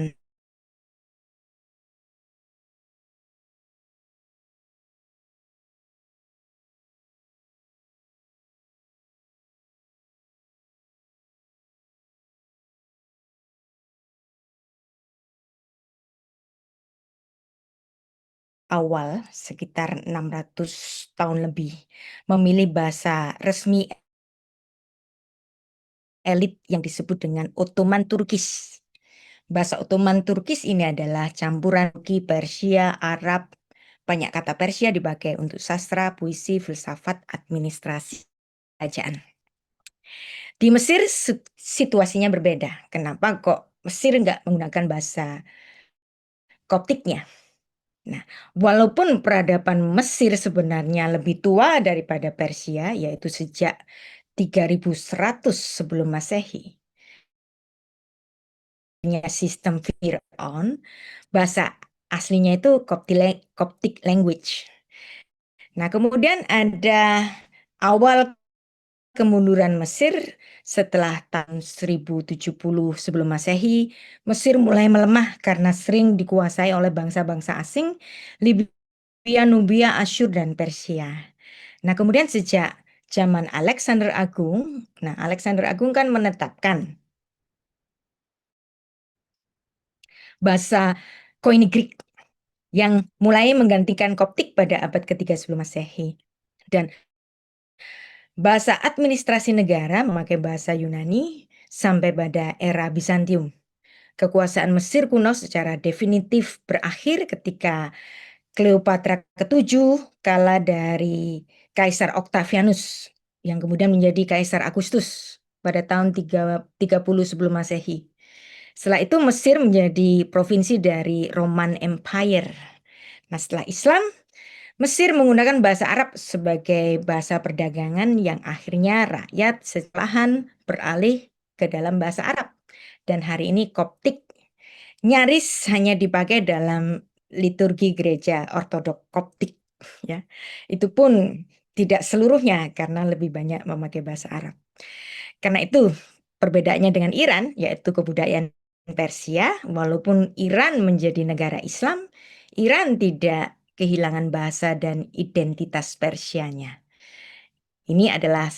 awal sekitar 600 tahun lebih memilih bahasa resmi elit yang disebut dengan Ottoman Turkish. Bahasa Ottoman Turkish ini adalah campuran Turki, Persia, Arab. Banyak kata Persia dipakai untuk sastra, puisi, filsafat, administrasi, kerajaan. Di Mesir situasinya berbeda. Kenapa kok Mesir nggak menggunakan bahasa Koptiknya? Nah, walaupun peradaban Mesir sebenarnya lebih tua daripada Persia, yaitu sejak 3100 sebelum Masehi, sistem Fir'aun, bahasa aslinya itu Coptic language. Nah, kemudian ada awal kemunduran Mesir setelah tahun 1070 sebelum Masehi. Mesir mulai melemah karena sering dikuasai oleh bangsa-bangsa asing, Libya, Nubia, Asyur, dan Persia. Nah, kemudian sejak zaman Alexander Agung, Alexander Agung kan menetapkan bahasa Koine Greek yang mulai menggantikan Koptik pada abad ketiga sebelum Masehi. Dan bahasa administrasi negara memakai bahasa Yunani sampai pada era Bizantium. Kekuasaan Mesir kuno secara definitif berakhir ketika Cleopatra ketujuh kalah dari Kaisar Octavianus yang kemudian menjadi Kaisar Agustus pada tahun 30 sebelum Masehi. Setelah itu Mesir menjadi provinsi dari Roman Empire. Nah, setelah Islam, Mesir menggunakan bahasa Arab sebagai bahasa perdagangan yang akhirnya rakyat secelahan beralih ke dalam bahasa Arab. Dan hari ini Koptik nyaris hanya dipakai dalam liturgi gereja Ortodok Koptik. Ya, itu pun tidak seluruhnya karena lebih banyak memakai bahasa Arab. Karena itu perbedaannya dengan Iran, yaitu kebudayaan Persia, walaupun Iran menjadi negara Islam, Iran tidak kehilangan bahasa dan identitas Persianya. Ini adalah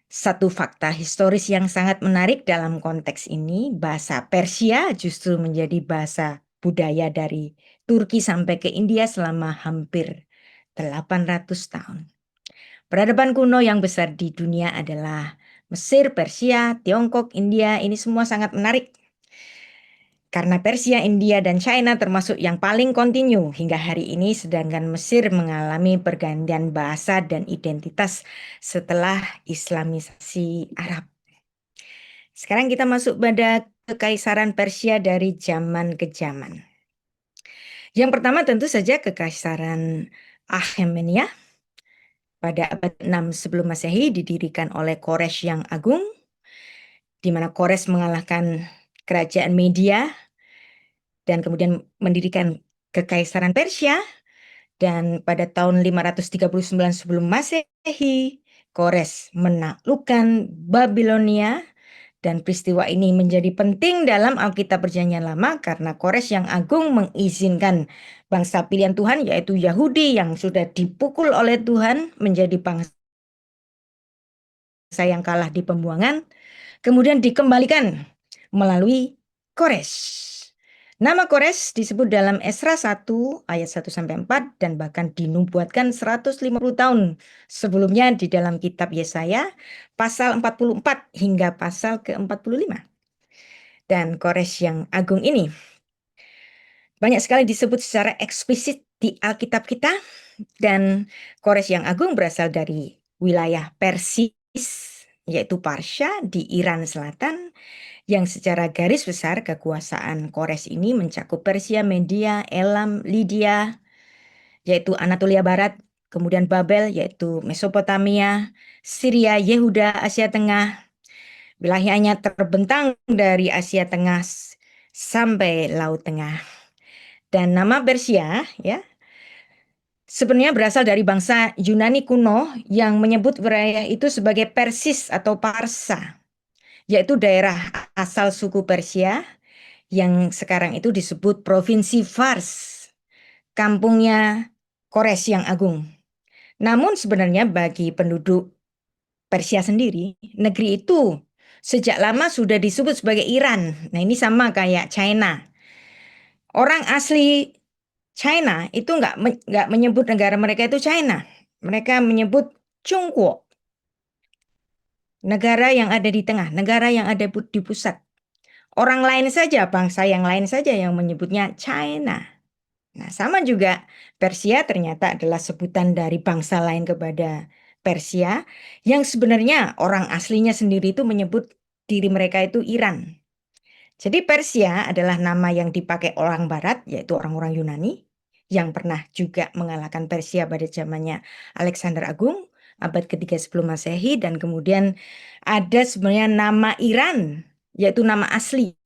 Satu fakta historis yang sangat menarik dalam konteks ini, bahasa Persia justru menjadi bahasa budaya dari Turki sampai ke India selama hampir 800 tahun. Peradaban kuno yang besar di dunia adalah Mesir, Persia, Tiongkok, India. Ini semua sangat menarik. Karena Persia, India, dan China termasuk yang paling kontinu hingga hari ini, sedangkan Mesir mengalami pergantian bahasa dan identitas setelah Islamisasi Arab. Sekarang kita masuk pada Kekaisaran Persia dari zaman ke zaman. Yang pertama tentu saja Kekaisaran Achaemenid pada abad 6 sebelum Masehi didirikan oleh Kores yang Agung, di mana Kores mengalahkan kerajaan Media dan kemudian mendirikan Kekaisaran Persia. Dan pada tahun 539 sebelum Masehi, Kores menaklukkan Babilonia. Dan peristiwa ini menjadi penting dalam Alkitab Perjanjian Lama karena Kores yang Agung mengizinkan bangsa pilihan Tuhan yaitu Yahudi yang sudah dipukul oleh Tuhan menjadi bangsa yang kalah di pembuangan, kemudian dikembalikan melalui Kores. Nama Kores disebut dalam Esra 1 ayat 1-4 dan bahkan dinubuatkan 150 tahun sebelumnya di dalam kitab Yesaya pasal 44 hingga pasal ke-45. Dan Kores yang Agung ini banyak sekali disebut secara eksplisit di Alkitab kita, dan Kores yang Agung berasal dari wilayah Persis, yaitu Parsya di Iran Selatan, yang secara garis besar kekuasaan Kores ini mencakup Persia, Media, Elam, Lydia, yaitu Anatolia Barat, kemudian Babel, yaitu Mesopotamia, Syria, Yehuda, Asia Tengah. Wilayahnya terbentang dari Asia Tengah sampai Laut Tengah. Dan nama Persia ya sebenarnya berasal dari bangsa Yunani kuno yang menyebut wilayah itu sebagai Persis atau Parsa, yaitu daerah asal suku Persia yang sekarang itu disebut Provinsi Fars, kampungnya Kores yang Agung. Namun sebenarnya bagi penduduk Persia sendiri, negeri itu sejak lama sudah disebut sebagai Iran. Nah ini sama kayak China. Orang asli China itu nggak menyebut negara mereka itu China. Mereka menyebut Chungguo, negara yang ada di tengah, negara yang ada di pusat. Orang lain saja, bangsa yang lain saja yang menyebutnya China. Nah, sama juga Persia ternyata adalah sebutan dari bangsa lain kepada Persia yang sebenarnya orang aslinya sendiri itu menyebut diri mereka itu Iran. Jadi Persia adalah nama yang dipakai orang Barat, yaitu orang-orang Yunani, yang pernah juga mengalahkan Persia pada zamannya Alexander Agung, abad ketiga sebelum Masehi, dan kemudian ada sebenarnya nama Iran, yaitu nama asli,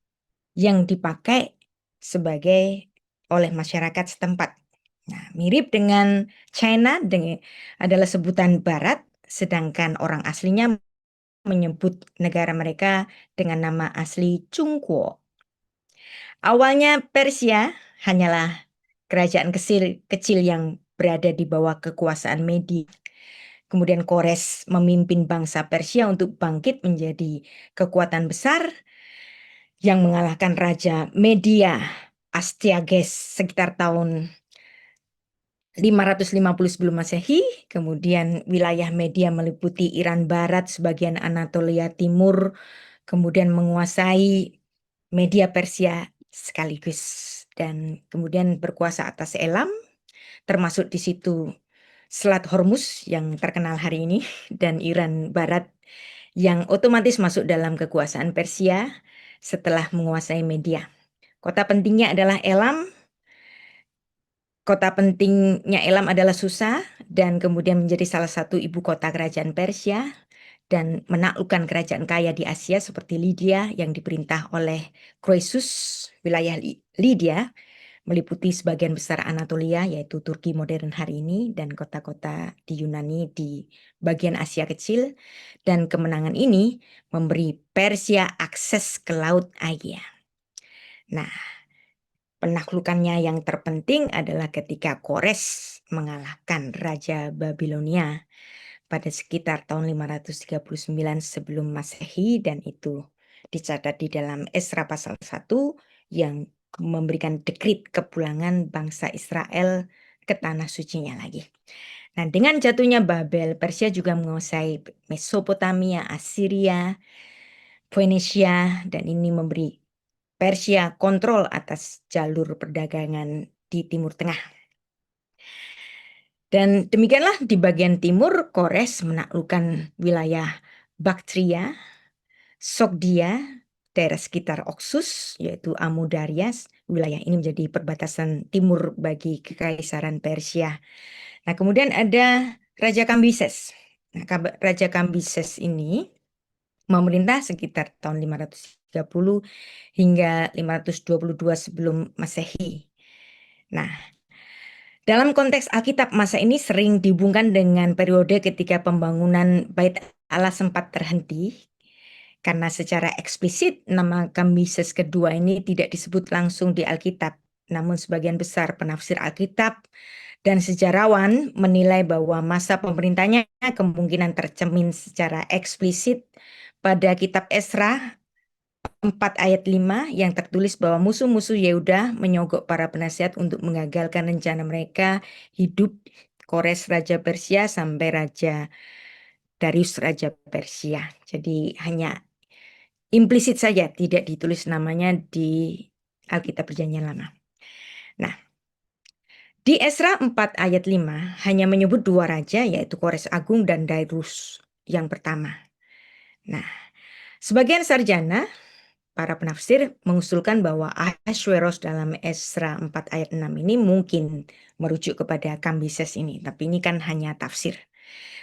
yang dipakai sebagai oleh masyarakat setempat. Nah, mirip dengan China adalah sebutan Barat, sedangkan orang aslinya menyebut negara mereka dengan nama asli Chungguo. Awalnya Persia hanyalah kerajaan kecil yang berada di bawah kekuasaan Media. Kemudian Kores memimpin bangsa Persia untuk bangkit menjadi kekuatan besar yang mengalahkan Raja Media Astyages sekitar tahun 550 sebelum Masehi. Kemudian wilayah Media meliputi Iran Barat, sebagian Anatolia Timur, kemudian menguasai Media Persia sekaligus, dan kemudian berkuasa atas Elam, termasuk di situ Selat Hormuz yang terkenal hari ini, dan Iran Barat yang otomatis masuk dalam kekuasaan Persia setelah menguasai Media. Kota pentingnya adalah Elam. Kota pentingnya Elam adalah Susa dan kemudian menjadi salah satu ibu kota kerajaan Persia dan menaklukkan kerajaan kaya di Asia seperti Lydia yang diperintah oleh Croesus. Wilayah Lydia meliputi sebagian besar Anatolia yaitu Turki modern hari ini dan kota-kota di Yunani di bagian Asia kecil, dan kemenangan ini memberi Persia akses ke Laut Aegea. Nah, penaklukannya yang terpenting adalah ketika Kores mengalahkan Raja Babilonia pada sekitar tahun 539 sebelum Masehi, dan itu dicatat di dalam Esra pasal 1 yang memberikan dekrit kepulangan bangsa Israel ke tanah sucinya lagi. Nah, dengan jatuhnya Babel, Persia juga menguasai Mesopotamia, Assyria, Phoenicia, dan ini memberi Persia kontrol atas jalur perdagangan di Timur Tengah. Dan demikianlah di bagian timur, Kores menaklukkan wilayah Baktria, Sogdia, daerah sekitar Oxus, yaitu Amudarias. Wilayah ini menjadi perbatasan timur bagi Kekaisaran Persia. Nah, kemudian ada Raja Kambises. Nah, Raja Kambises ini memerintah sekitar tahun 530 hingga 522 sebelum Masehi. Nah, dalam konteks Alkitab, masa ini sering dihubungkan dengan periode ketika pembangunan Bait Allah sempat terhenti, karena secara eksplisit nama Kambises kedua ini tidak disebut langsung di Alkitab. Namun sebagian besar penafsir Alkitab dan sejarawan menilai bahwa masa pemerintahnya kemungkinan tercermin secara eksplisit pada kitab Esra 4 ayat 5 yang tertulis bahwa musuh-musuh Yehuda menyogok para penasihat untuk mengagalkan rencana mereka hidup Kores Raja Persia sampai Raja Darius Raja Persia. Jadi hanya implisit saja, tidak ditulis namanya di Alkitab Perjanjian Lama. Nah, di Esra 4 ayat 5 hanya menyebut dua raja, yaitu Kores Agung dan Darius yang pertama. Nah, sebagian sarjana para penafsir mengusulkan bahwa Ahasveros dalam Esra 4 ayat 6 ini mungkin merujuk kepada Kambises ini. Tapi ini kan hanya tafsir.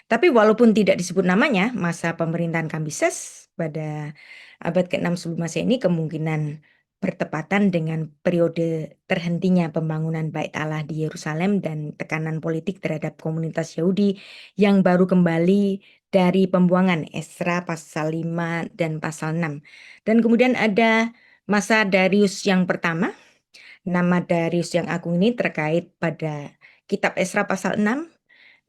Tapi walaupun tidak disebut namanya, masa pemerintahan Kambises pada abad ke-6 sebelum Masehi ini kemungkinan bertepatan dengan periode terhentinya pembangunan Bait Allah di Yerusalem dan tekanan politik terhadap komunitas Yahudi yang baru kembali dari pembuangan Esra pasal 5 dan pasal 6. Dan kemudian ada masa Darius yang pertama. Nama Darius yang agung ini terkait pada kitab Esra pasal 6.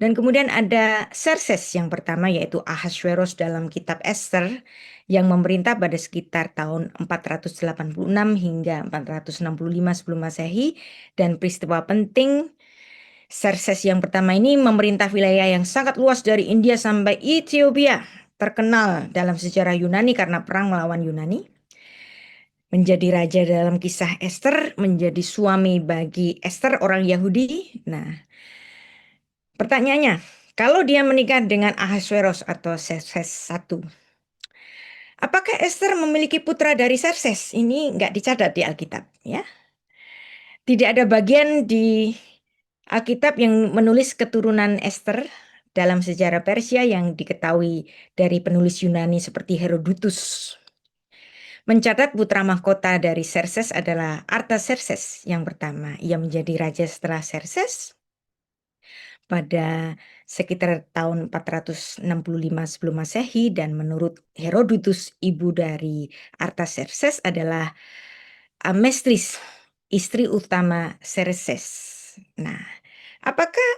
Dan kemudian ada Xerxes yang pertama, yaitu Ahasveros dalam kitab Ester yang memerintah pada sekitar tahun 486 hingga 465 sebelum Masehi. Dan peristiwa penting, Xerxes yang pertama ini memerintah wilayah yang sangat luas dari India sampai Ethiopia, terkenal dalam sejarah Yunani karena perang melawan Yunani. Menjadi raja dalam kisah Ester, menjadi suami bagi Ester orang Yahudi. Nah, pertanyaannya, kalau dia menikah dengan Ahasveros atau Xerxes I, apakah Ester memiliki putra dari Xerxes? Ini nggak dicatat di Alkitab, ya. Tidak ada bagian di Alkitab yang menulis keturunan Ester dalam sejarah Persia yang diketahui dari penulis Yunani seperti Herodotus. Mencatat putra mahkota dari Xerxes adalah Artaxerxes yang pertama. Ia menjadi raja setelah Xerxes pada sekitar tahun 465 sebelum Masehi, dan menurut Herodotus ibu dari Artaxerxes adalah Amestris, istri utama Xerxes. Nah, apakah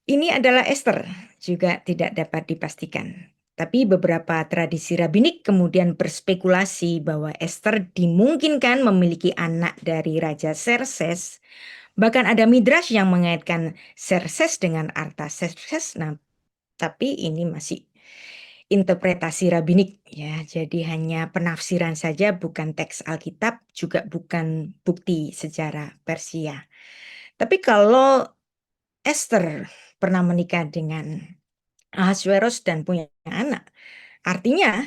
ini adalah Ester? Juga tidak dapat dipastikan. Tapi beberapa tradisi rabbinik kemudian berspekulasi bahwa Ester dimungkinkan memiliki anak dari Raja Xerxes. Bahkan ada midrash yang mengaitkan Xerxes dengan Artaxerxes. Nah, tapi ini masih interpretasi rabbinik, ya. Jadi hanya penafsiran saja, bukan teks Alkitab, juga bukan bukti sejarah Persia. Tapi kalau Ester pernah menikah dengan Ahasveros dan punya anak, artinya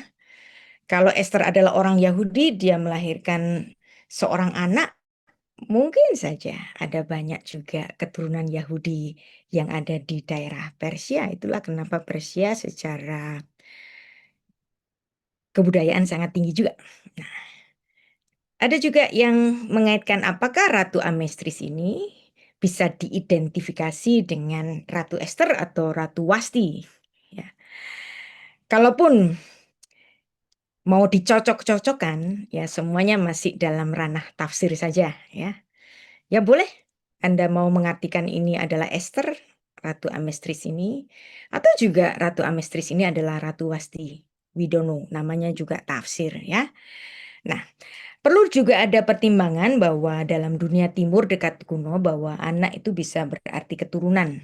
kalau Ester adalah orang Yahudi, dia melahirkan seorang anak, mungkin saja ada banyak juga keturunan Yahudi yang ada di daerah Persia. Itulah kenapa Persia secara kebudayaan sangat tinggi juga. Nah, ada juga yang mengaitkan apakah Ratu Amestris ini bisa diidentifikasi dengan Ratu Ester atau Ratu Wasti. Ya. Kalaupun mau dicocok-cocokkan, ya semuanya masih dalam ranah tafsir saja, ya. Ya boleh Anda mau mengartikan ini adalah Ester Ratu Amestris ini, atau juga Ratu Amestris ini adalah Ratu Wasti Widono, namanya juga tafsir ya. Nah, perlu juga ada pertimbangan bahwa dalam dunia timur dekat kuno bahwa anak itu bisa berarti keturunan.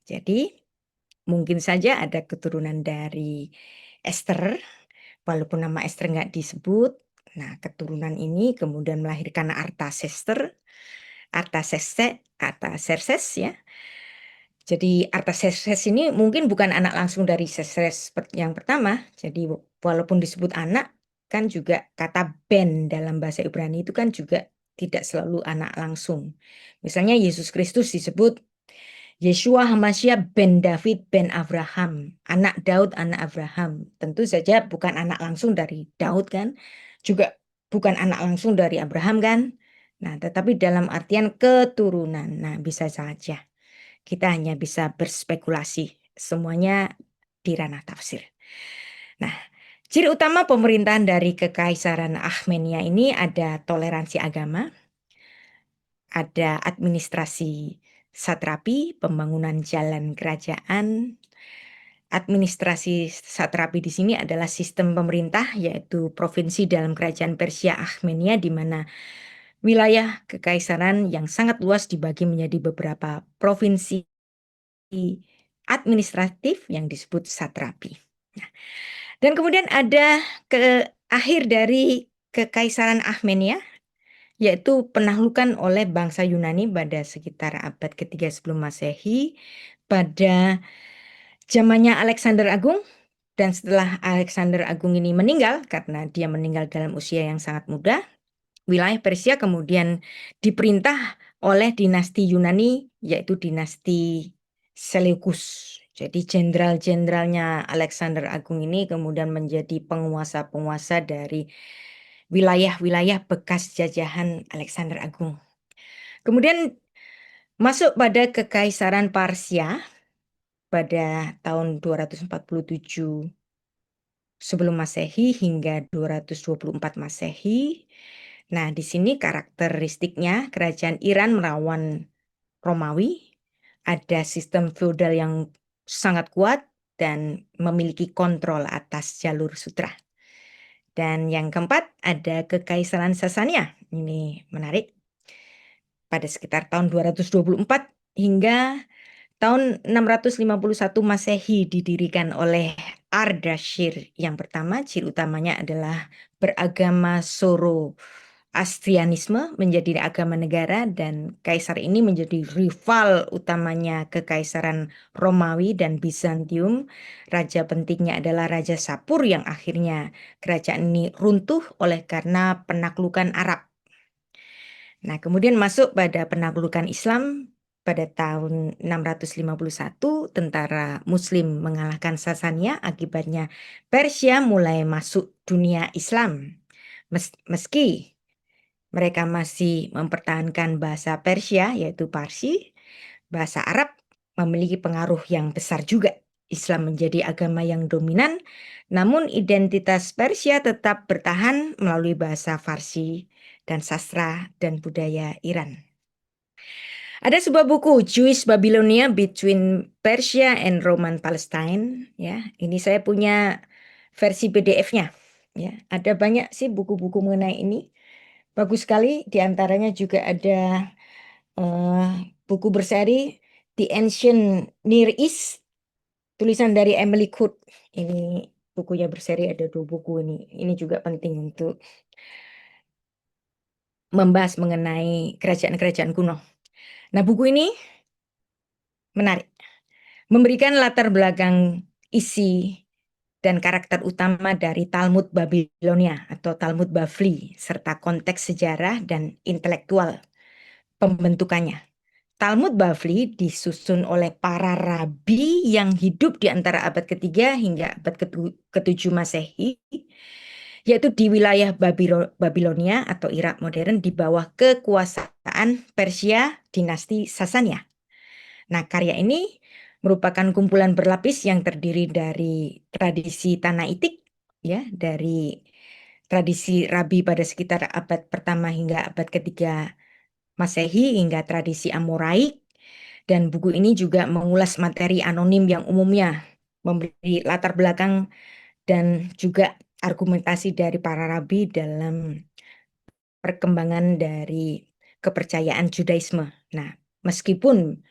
Jadi mungkin saja ada keturunan dari Esther, walaupun nama Esther nggak disebut. Nah, keturunan ini kemudian melahirkan Artasester, Artaserses ya. Jadi Artaserses ini mungkin bukan anak langsung dari Xerxes yang pertama. Jadi walaupun disebut anak, kan juga kata ben dalam bahasa Ibrani itu kan juga tidak selalu anak langsung. Misalnya Yesus Kristus disebut Yeshua Hamashiach ben David ben Abraham, anak Daud, anak Abraham. Tentu saja bukan anak langsung dari Daud kan, juga bukan anak langsung dari Abraham kan. Nah, tetapi dalam artian keturunan. Nah, bisa saja. Kita hanya bisa berspekulasi. Semuanya di ranah tafsir. Nah, ciri utama pemerintahan dari Kekaisaran Armenia ini ada toleransi agama, ada administrasi satrapi, pembangunan jalan kerajaan. Administrasi satrapi di sini adalah sistem pemerintah, yaitu provinsi dalam kerajaan Persia Armenia, di mana wilayah kekaisaran yang sangat luas dibagi menjadi beberapa provinsi administratif yang disebut satrapi. Nah, dan kemudian ada akhir dari Kekaisaran Armenia, yaitu penaklukan oleh bangsa Yunani pada sekitar abad ketiga sebelum Masehi pada zamannya Alexander Agung. Dan setelah Alexander Agung ini meninggal, karena dia meninggal dalam usia yang sangat muda, wilayah Persia kemudian diperintah oleh dinasti Yunani, yaitu dinasti Seleukus. Jadi jenderal-jenderalnya Alexander Agung ini kemudian menjadi penguasa-penguasa dari wilayah-wilayah bekas jajahan Alexander Agung. Kemudian masuk pada Kekaisaran Parsia pada tahun 247 sebelum Masehi hingga 224 Masehi. Nah, di sini karakteristiknya kerajaan Iran melawan Romawi, ada sistem feodal yang sangat kuat dan memiliki kontrol atas jalur sutra. Dan yang keempat ada Kekaisaran Sasania. Ini menarik. Pada sekitar tahun 224 hingga tahun 651 Masehi didirikan oleh Ardashir yang pertama. Ciri utamanya adalah beragama Zoroastrianisme menjadi agama negara, dan kaisar ini menjadi rival utamanya Kekaisaran Romawi dan Bizantium. Raja pentingnya adalah Raja Sapur yang akhirnya kerajaan ini runtuh oleh karena penaklukan Arab. Nah, kemudian masuk pada penaklukan Islam pada tahun 651, tentara Muslim mengalahkan Sasania, akibatnya Persia mulai masuk dunia Islam. Meski mereka masih mempertahankan bahasa Persia, yaitu Parsi, bahasa Arab memiliki pengaruh yang besar juga. Islam menjadi agama yang dominan, namun identitas Persia tetap bertahan melalui bahasa Farsi dan sastra dan budaya Iran. Ada sebuah buku Jewish Babylonia Between Persia and Roman Palestine, ya. Ini saya punya versi PDF-nya, ya. Ada banyak sih buku-buku mengenai ini. Bagus sekali, di antaranya juga ada buku berseri The Ancient Near East, tulisan dari Emily Cook. Ini bukunya berseri, ada 2 buku ini. Ini juga penting untuk membahas mengenai kerajaan-kerajaan kuno. Nah, buku ini menarik. Memberikan latar belakang isi dan karakter utama dari Talmud Babilonia atau Talmud Bavli, serta konteks sejarah dan intelektual pembentukannya. Talmud Bavli disusun oleh para rabi yang hidup di antara abad ketiga hingga abad ke-7 Masehi, yaitu di wilayah Babilonia atau Irak modern di bawah kekuasaan Persia dinasti Sasania. Nah, karya ini merupakan kumpulan berlapis yang terdiri dari tradisi Tanaitik, ya, dari tradisi Rabi pada sekitar abad pertama hingga abad ketiga Masehi, hingga tradisi Amoraik, Dan buku ini juga mengulas materi anonim yang umumnya, memberi latar belakang dan juga argumentasi dari para rabi dalam perkembangan dari kepercayaan Judaisme. Nah, meskipun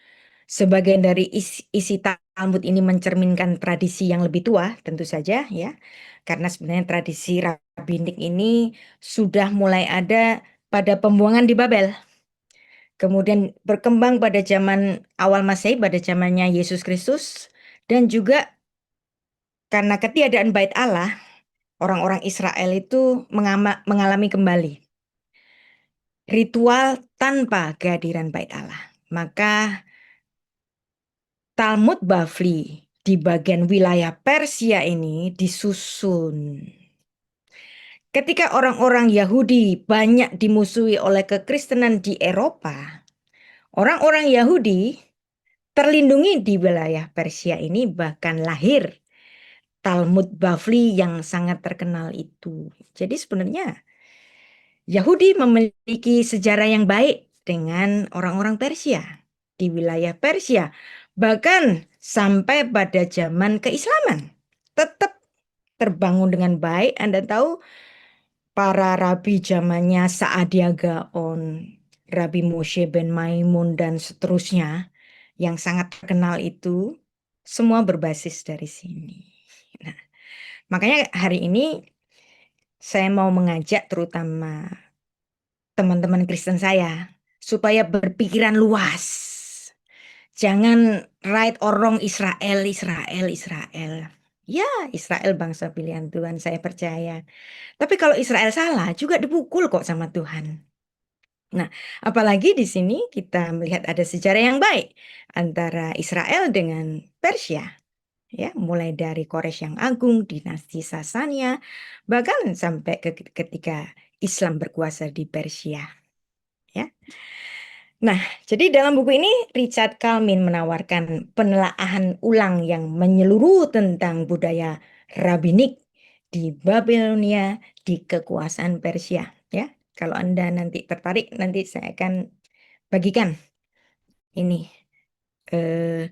sebagian dari isi Talmud ini mencerminkan tradisi yang lebih tua, tentu saja ya, karena sebenarnya tradisi rabbinik ini sudah mulai ada pada pembuangan di Babel. Kemudian berkembang pada zaman awal Masehi, pada zamannya Yesus Kristus, dan juga karena ketiadaan Bait Allah, orang-orang Israel itu mengalami kembali ritual tanpa kehadiran Bait Allah. Maka Talmud Bavli di bagian wilayah Persia ini disusun. Ketika orang-orang Yahudi banyak dimusuhi oleh kekristenan di Eropa, orang-orang Yahudi terlindungi di wilayah Persia ini, bahkan lahir Talmud Bavli yang sangat terkenal itu. Jadi sebenarnya Yahudi memiliki sejarah yang baik dengan orang-orang Persia di wilayah Persia. Bahkan sampai pada zaman keislaman tetap terbangun dengan baik. Anda tahu para rabi zamannya Sa'adia Gaon, Rabi Moshe ben Maimun dan seterusnya yang sangat terkenal itu semua berbasis dari sini. Nah, makanya hari ini saya mau mengajak terutama teman-teman Kristen saya supaya berpikiran luas. Jangan right or wrong Israel, Israel, Israel. Ya, Israel bangsa pilihan Tuhan, saya percaya. Tapi kalau Israel salah juga dipukul kok sama Tuhan. Nah, apalagi di sini kita melihat ada sejarah yang baik antara Israel dengan Persia. Ya, mulai dari Koresh yang Agung, dinasti Sasania, bahkan sampai ketika Islam berkuasa di Persia. Ya. Nah, jadi dalam buku ini Richard Kalmin menawarkan penelaahan ulang yang menyeluruh tentang budaya rabbinik di Babilonia di kekuasaan Persia. Ya, kalau Anda nanti tertarik, nanti saya akan bagikan ini eh,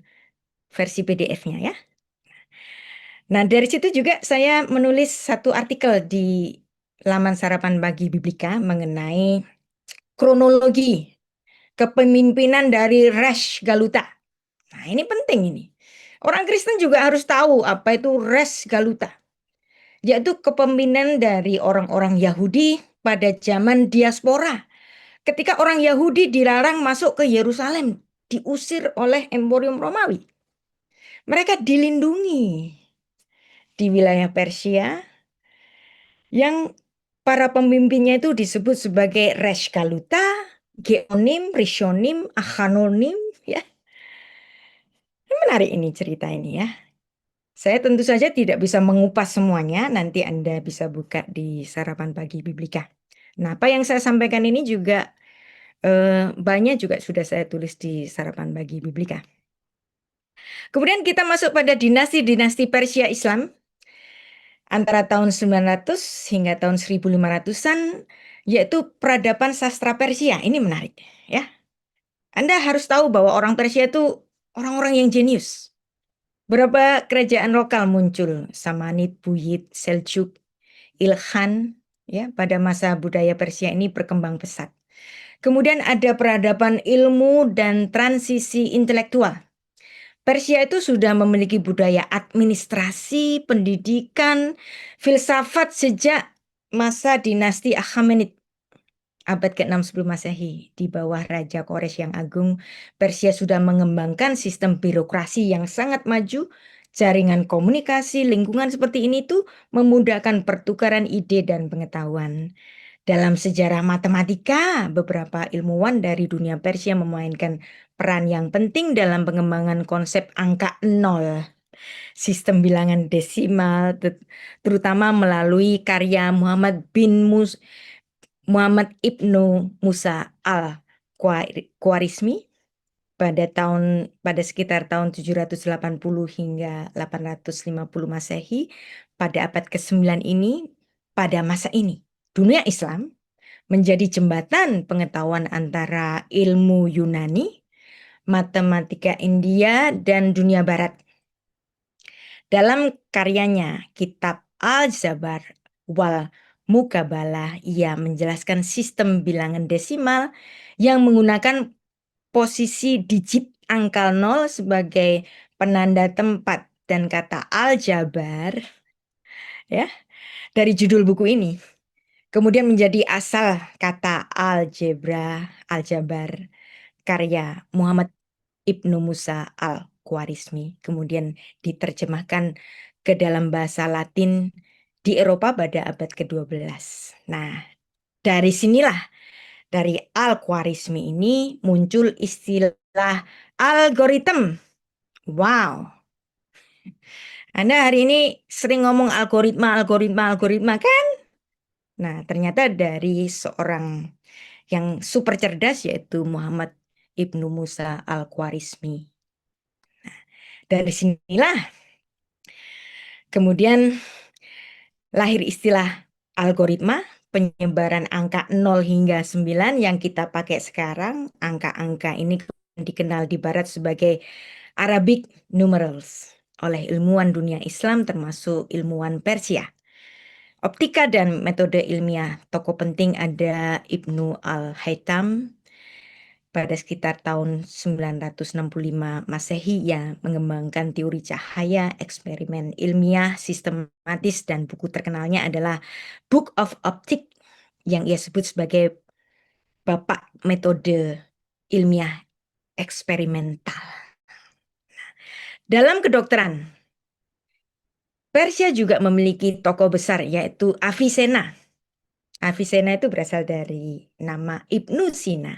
versi PDF-nya ya. Nah, dari situ juga saya menulis satu artikel di laman Sarapan Pagi Biblika mengenai kronologi kepemimpinan dari Resh Galuta. Nah, ini penting ini. Orang Kristen juga harus tahu apa itu Res Galuta, yaitu kepemimpinan dari orang-orang Yahudi pada zaman diaspora. Ketika orang Yahudi dilarang masuk ke Yerusalem, diusir oleh Emporium Romawi. Mereka dilindungi di wilayah Persia yang para pemimpinnya itu disebut sebagai Resh Galuta, Geonim, Rishonim, Achanonim, ya. Menarik ini cerita ini ya. Saya tentu saja tidak bisa mengupas semuanya, nanti Anda bisa buka di Sarapan Pagi Biblika. Nah, apa yang saya sampaikan ini juga banyak juga sudah saya tulis di Sarapan Pagi Biblika. Kemudian kita masuk pada dinasti-dinasti Persia Islam antara tahun 900 hingga tahun 1500-an, yaitu peradaban sastra Persia. Ini menarik ya. Anda harus tahu bahwa orang Persia itu orang-orang yang jenius. Berapa kerajaan lokal muncul, Samanid, Buyid, Seljuk, Ilkhan, ya, pada masa budaya Persia ini berkembang pesat. Kemudian ada peradaban ilmu dan transisi intelektual. Persia itu sudah memiliki budaya administrasi, pendidikan, filsafat sejak masa dinasti Achaemenid abad ke-6 sebelum Masehi. Di bawah Raja Koresh yang Agung, Persia sudah mengembangkan sistem birokrasi yang sangat maju. Jaringan komunikasi lingkungan seperti ini tuh memudahkan pertukaran ide dan pengetahuan. Dalam sejarah matematika, beberapa ilmuwan dari dunia Persia memainkan peran yang penting dalam pengembangan konsep angka nol, sistem bilangan desimal, terutama melalui karya Muhammad Ibnu Musa al-Khwarizmi pada sekitar tahun 780 hingga 850 Masehi. Pada abad ke-9 ini, pada masa ini dunia Islam menjadi jembatan pengetahuan antara ilmu Yunani, matematika India dan dunia barat. Dalam karyanya Kitab Al-Jabar wal Mukabalah, ia menjelaskan sistem bilangan desimal yang menggunakan posisi digit angka 0 sebagai penanda tempat, dan kata aljabar ya dari judul buku ini kemudian menjadi asal kata algebra, aljabar karya Muhammad Ibnu Musa Al-Khwarizmi, kemudian diterjemahkan ke dalam bahasa Latin di Eropa pada abad ke-12. Nah, dari sinilah, dari Al-Khwarizmi ini muncul istilah algoritma. Wow, Anda hari ini sering ngomong algoritma, algoritma, algoritma kan? Nah, ternyata dari seorang yang super cerdas yaitu Muhammad Ibnu Musa Al-Khwarizmi. Dari sinilah kemudian lahir istilah algoritma, penyebaran angka 0 hingga 9 yang kita pakai sekarang. Angka-angka ini dikenal di barat sebagai Arabic numerals oleh ilmuwan dunia Islam termasuk ilmuwan Persia. Optika dan metode ilmiah, tokoh penting ada Ibnu Al-Haytham pada sekitar tahun 965 Masehi yang mengembangkan teori cahaya, eksperimen ilmiah, sistematis, dan buku terkenalnya adalah Book of Optics yang ia sebut sebagai bapak metode ilmiah eksperimental. Dalam kedokteran, Persia juga memiliki tokoh besar yaitu Avicenna. Avicenna itu berasal dari nama Ibnu Sina.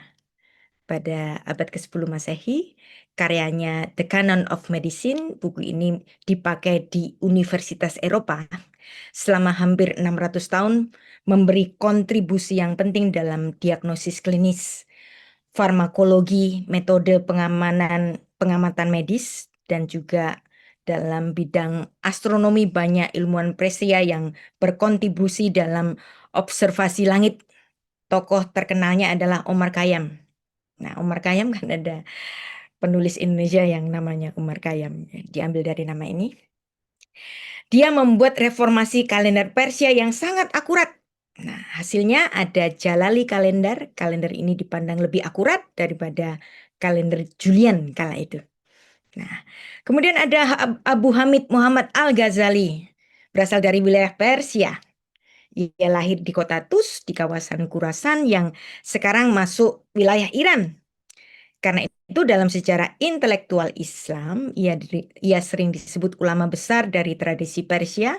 Pada abad ke-10 Masehi, karyanya The Canon of Medicine, buku ini dipakai di Universitas Eropa selama hampir 600 tahun, memberi kontribusi yang penting dalam diagnosis klinis, farmakologi, metode pengamatan medis, dan juga dalam bidang astronomi banyak ilmuwan Persia yang berkontribusi dalam observasi langit. Tokoh terkenalnya adalah Omar Khayyam. Nah, Omar Khayyam kan ada penulis Indonesia yang namanya Omar Khayyam, diambil dari nama ini. Dia membuat reformasi kalender Persia yang sangat akurat. Nah, hasilnya ada Jalali kalender. Kalender ini dipandang lebih akurat daripada kalender Julian kala itu. Nah, kemudian ada Abu Hamid Muhammad Al-Ghazali, berasal dari wilayah Persia. Ia lahir di kota Tus di kawasan Khurasan yang sekarang masuk wilayah Iran. Karena itu dalam sejarah intelektual Islam, ia sering disebut ulama besar dari tradisi Persia.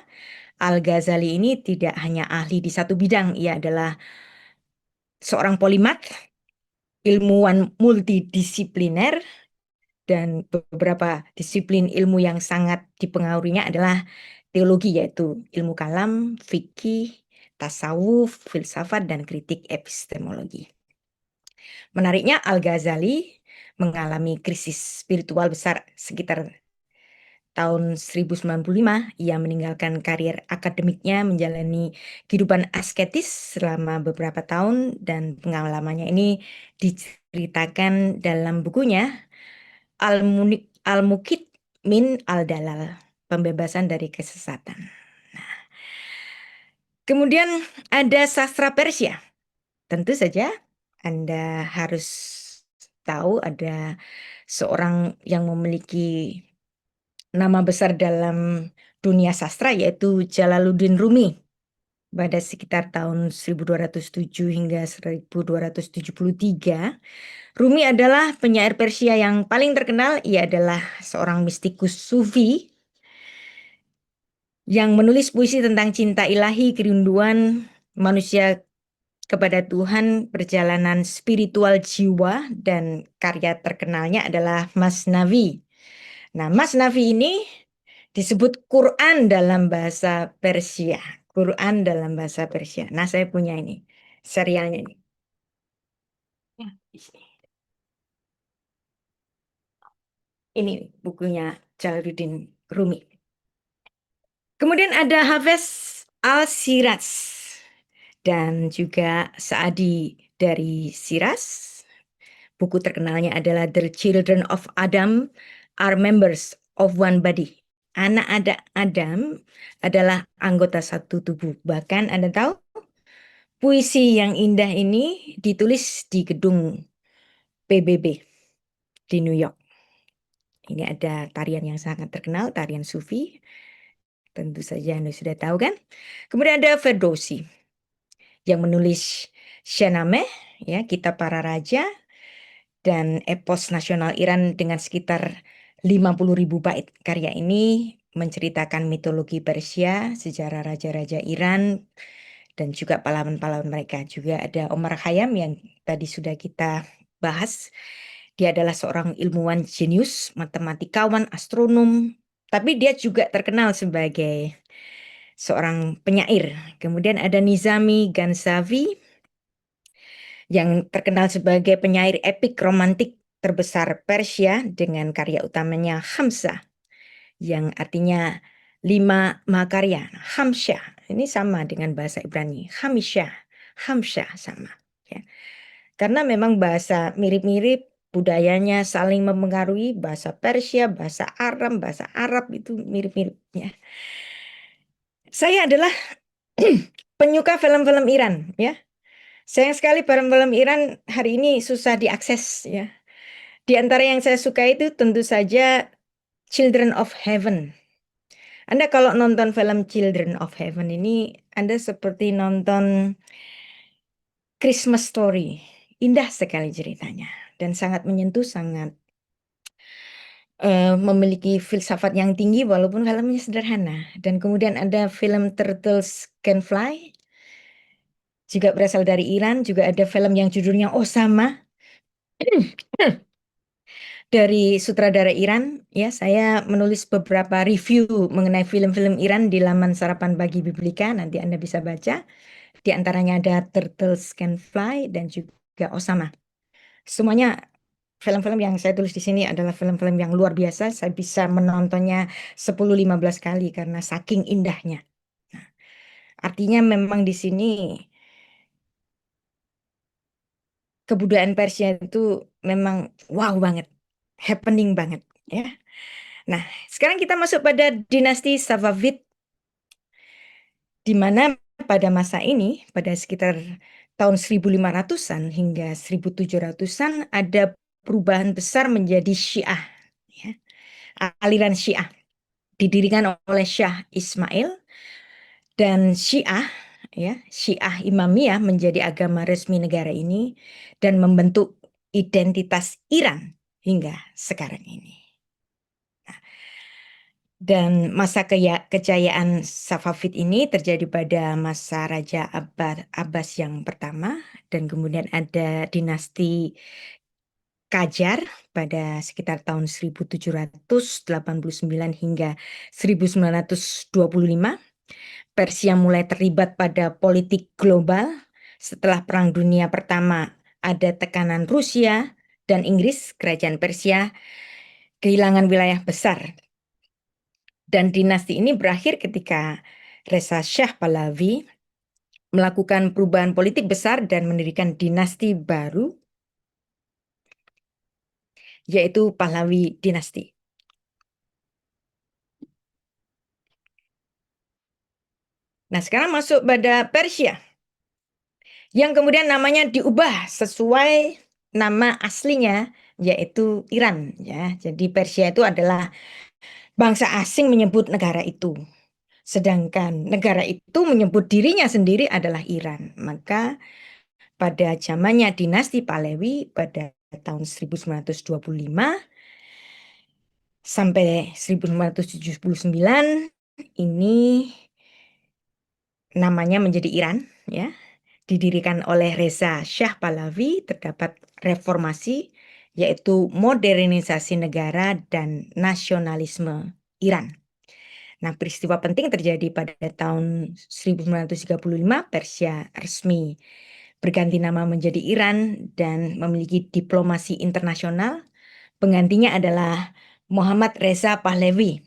Al-Ghazali ini tidak hanya ahli di satu bidang, ia adalah seorang polimat, ilmuwan multidisipliner, dan beberapa disiplin ilmu yang sangat dipengaruhinya adalah teologi, yaitu ilmu kalam, fikih, tasawuf, filsafat, dan kritik epistemologi. Menariknya, Al-Ghazali mengalami krisis spiritual besar sekitar tahun 1095. Ia meninggalkan karier akademiknya, menjalani kehidupan asketis selama beberapa tahun, dan pengalamannya ini diceritakan dalam bukunya Al-Muqit min Al-Dalal, pembebasan dari kesesatan. Kemudian ada sastra Persia. Tentu saja Anda harus tahu ada seorang yang memiliki nama besar dalam dunia sastra yaitu Jalaluddin Rumi. Pada sekitar tahun 1207 hingga 1273, Rumi adalah penyair Persia yang paling terkenal. Ia adalah seorang mistikus sufi yang menulis puisi tentang cinta ilahi, kerinduan manusia kepada Tuhan, perjalanan spiritual jiwa, dan karya terkenalnya adalah Masnavi. Nah, Masnavi ini disebut Quran dalam bahasa Persia. Quran dalam bahasa Persia. Nah, saya punya ini, serialnya ini. Ya, di sini. Ini bukunya Jalaluddin Rumi. Kemudian ada Hafiz Al-Siraj dan juga Saadi dari Siras. buku terkenalnya adalah The Children of Adam Are Members of One Body. Anak Adam adalah anggota satu tubuh. Bahkan Anda tahu, puisi yang indah ini ditulis di gedung PBB di New York. Ini ada tarian yang sangat terkenal, tarian Sufi. Tentu saja Anda sudah tahu kan? Kemudian ada Ferdowsi yang menulis Shahnameh, ya, Kitab Para Raja, dan epos nasional Iran dengan sekitar 50.000 bait. Karya ini menceritakan mitologi Persia, sejarah raja-raja Iran, dan juga pahlawan-pahlawan mereka. Juga ada Omar Khayyam yang tadi sudah kita bahas. Dia adalah seorang ilmuwan jenius, matematikawan, astronom, tapi dia juga terkenal sebagai seorang penyair. Kemudian ada Nizami Gansavi yang terkenal sebagai penyair epik romantik terbesar Persia dengan karya utamanya Hamzah yang artinya 5 mahakarya. Hamsyah ini sama dengan bahasa Ibrani. Hamisyah, Hamsyah sama. Ya. Karena memang bahasa mirip-mirip, budayanya saling mempengaruhi, bahasa Persia, bahasa Arab itu mirip-mirip. Ya. Saya adalah penyuka film-film Iran, ya. Sayang sekali film-film Iran hari ini susah diakses, ya. Di antara yang saya suka itu tentu saja Children of Heaven. Anda kalau nonton film Children of Heaven ini, Anda seperti nonton Christmas Story. Indah sekali ceritanya dan sangat menyentuh, sangat memiliki filsafat yang tinggi walaupun filmnya sederhana. Dan kemudian ada film Turtles Can Fly, juga berasal dari Iran. Juga ada film yang judulnya Osama dari sutradara Iran. Ya, saya menulis beberapa review mengenai film-film Iran di laman Sarapan Pagi Biblika. Nanti Anda bisa baca. Di antaranya ada Turtles Can Fly dan juga Osama. Semuanya film-film yang saya tulis di sini adalah film-film yang luar biasa. Saya bisa menontonnya 10-15 kali karena saking indahnya. Nah, artinya memang di sini kebudayaan Persia itu memang wow banget, happening banget, ya. Nah, sekarang kita masuk pada dinasti Safavid, di mana pada masa ini, pada sekitar tahun 1500-an hingga 1700-an, ada perubahan besar menjadi Syiah, ya. Aliran Syiah didirikan oleh Syah Ismail, dan Syiah, ya, Syiah Imamiyah menjadi agama resmi negara ini dan membentuk identitas Iran hingga sekarang ini. Dan masa kejayaan Safavid ini terjadi pada masa Raja Abbas yang pertama, dan kemudian ada dinasti Qajar pada sekitar tahun 1789 hingga 1925. Persia mulai terlibat pada politik global setelah Perang Dunia Pertama. Ada tekanan Rusia dan Inggris, kerajaan Persia kehilangan wilayah besar. Dan dinasti ini berakhir ketika Reza Shah Pahlavi melakukan perubahan politik besar dan mendirikan dinasti baru, yaitu Pahlavi dinasti. Nah, sekarang masuk pada Persia, yang kemudian namanya diubah sesuai nama aslinya, yaitu Iran, ya. Jadi Persia itu adalah bangsa asing menyebut negara itu, sedangkan negara itu menyebut dirinya sendiri adalah Iran. Maka pada zamannya dinasti Pahlavi pada tahun 1925 sampai 1979 ini namanya menjadi Iran, ya. Didirikan oleh Reza Shah Pahlavi, terdapat reformasi yaitu modernisasi negara dan nasionalisme Iran. Nah, peristiwa penting terjadi pada tahun 1935, Persia resmi berganti nama menjadi Iran dan memiliki diplomasi internasional. Penggantinya adalah Muhammad Reza Pahlavi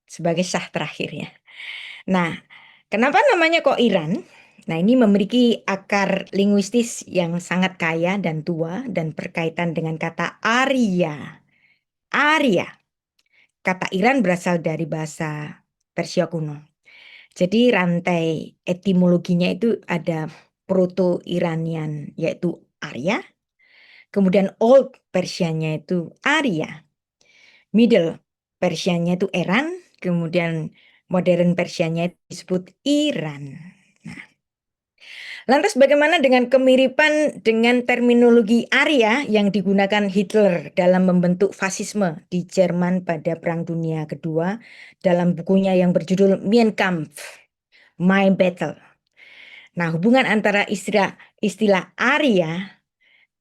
sebagai Shah terakhir, ya. Nah, kenapa namanya kok Iran? Nah, ini memiliki akar linguistis yang sangat kaya dan tua dan berkaitan dengan kata Arya. Arya. Kata Iran berasal dari bahasa Persia kuno. Jadi rantai etimologinya itu ada Proto-Iranian yaitu Arya, kemudian Old Persianya itu Arya, Middle Persianya itu Eran, kemudian Modern Persianya itu disebut Iran. Lantas bagaimana dengan kemiripan dengan terminologi Arya yang digunakan Hitler dalam membentuk fasisme di Jerman pada Perang Dunia Kedua dalam bukunya yang berjudul Mein Kampf, My Battle. Nah, hubungan antara istilah Arya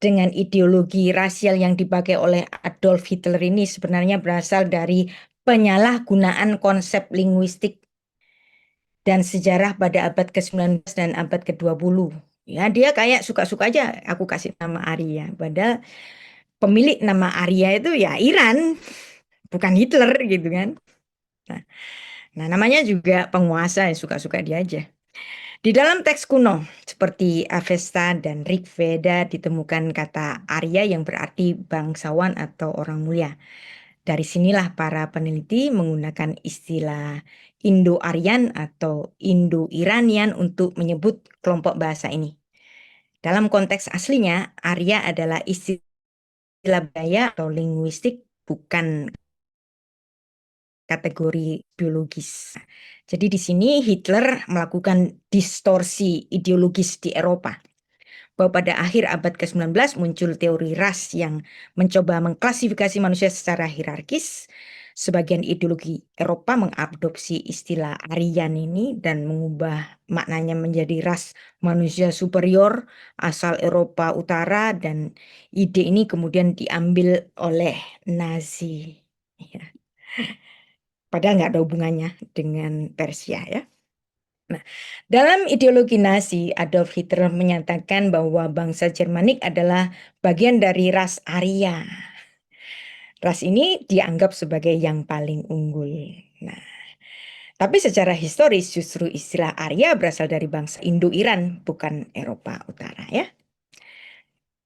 dengan ideologi rasial yang dipakai oleh Adolf Hitler ini sebenarnya berasal dari penyalahgunaan konsep linguistik dan sejarah pada abad ke-19 dan abad ke-20. Ya, dia kayak suka-suka aja aku kasih nama Arya. Padahal pemilik nama Arya itu ya Iran, bukan Hitler gitu kan. Nah, namanya juga penguasa ya suka-suka dia aja. Di dalam teks kuno seperti Avesta dan Rig Veda ditemukan kata Arya yang berarti bangsawan atau orang mulia. Dari sinilah para peneliti menggunakan istilah Indo-Aryan atau Indo-Iranian untuk menyebut kelompok bahasa ini. Dalam konteks aslinya, Arya adalah istilah budaya atau linguistik, bukan kategori biologis. Jadi di sini Hitler melakukan distorsi ideologis di Eropa. Bahwa pada akhir abad ke-19 muncul teori ras yang mencoba mengklasifikasi manusia secara hierarkis. Sebagian ideologi Eropa mengadopsi istilah Aryan ini dan mengubah maknanya menjadi ras manusia superior asal Eropa Utara, dan ide ini kemudian diambil oleh Nazi. Ya. Padahal nggak ada hubungannya dengan Persia ya. Nah, dalam ideologi Nazi, Adolf Hitler menyatakan bahwa bangsa Jermanik adalah bagian dari ras Arya. Ras ini dianggap sebagai yang paling unggul. Nah, tapi secara historis justru istilah Arya berasal dari bangsa Indo-Iran, bukan Eropa Utara ya.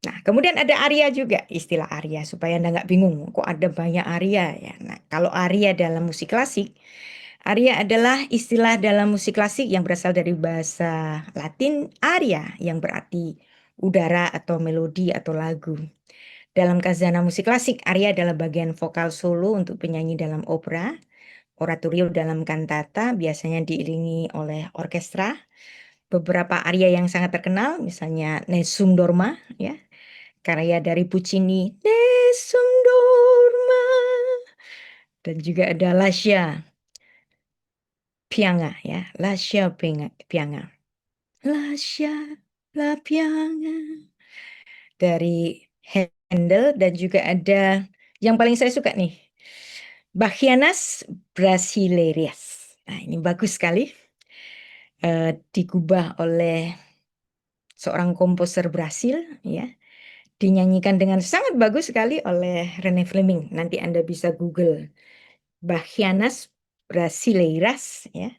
Nah, kemudian ada Arya juga, istilah Arya, supaya Anda nggak bingung, kok ada banyak Arya ya. Nah, kalau Arya dalam musik klasik, Arya adalah istilah dalam musik klasik yang berasal dari bahasa Latin aria yang berarti udara atau melodi atau lagu. Dalam kazana musik klasik, aria adalah bagian vokal solo untuk penyanyi dalam opera, oratorio dalam kantata biasanya diiringi oleh orkestra. Beberapa aria yang sangat terkenal misalnya Nessun Dorma ya, karya dari Puccini, Nessun Dorma, dan juga ada Lascia Pianga ya, Lascia Pianga. Lascia la Pianga dari Handel, dan juga ada yang paling saya suka nih, Bachianas Brasileiras. Nah, ini bagus sekali. Digubah oleh seorang komposer Brasil ya. Dinyanyikan dengan sangat bagus sekali oleh René Fleming. Nanti Anda bisa Google Bachianas Brasileiras ya,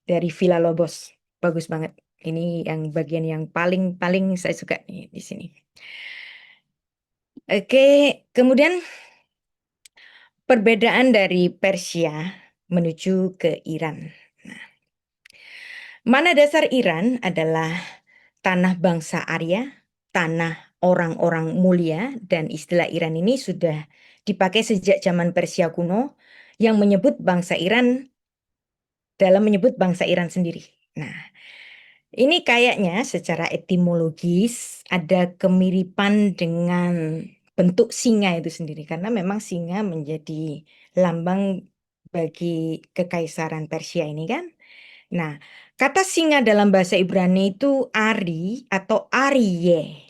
dari Villa Lobos. Bagus banget. Ini yang bagian yang paling saya suka nih di sini. Oke, kemudian perbedaan dari Persia menuju ke Iran. Mana dasar Iran adalah tanah bangsa Arya, tanah orang-orang mulia, dan istilah Iran ini sudah dipakai sejak zaman Persia kuno yang menyebut bangsa Iran dalam menyebut bangsa Iran sendiri. Nah, ini kayaknya secara etimologis ada kemiripan dengan bentuk singa itu sendiri, karena memang singa menjadi lambang bagi kekaisaran Persia ini kan. Nah, kata singa dalam bahasa Ibrani itu Ari atau Arye.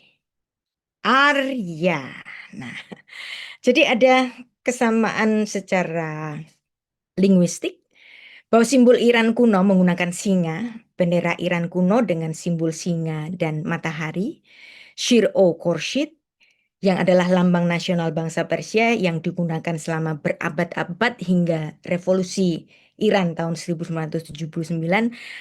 Arya. Nah, jadi ada kesamaan secara linguistik bahwa simbol Iran kuno menggunakan singa, bendera Iran kuno dengan simbol singa dan matahari, Shir-o Khorshid yang adalah lambang nasional bangsa Persia yang digunakan selama berabad-abad hingga revolusi Iran tahun 1979,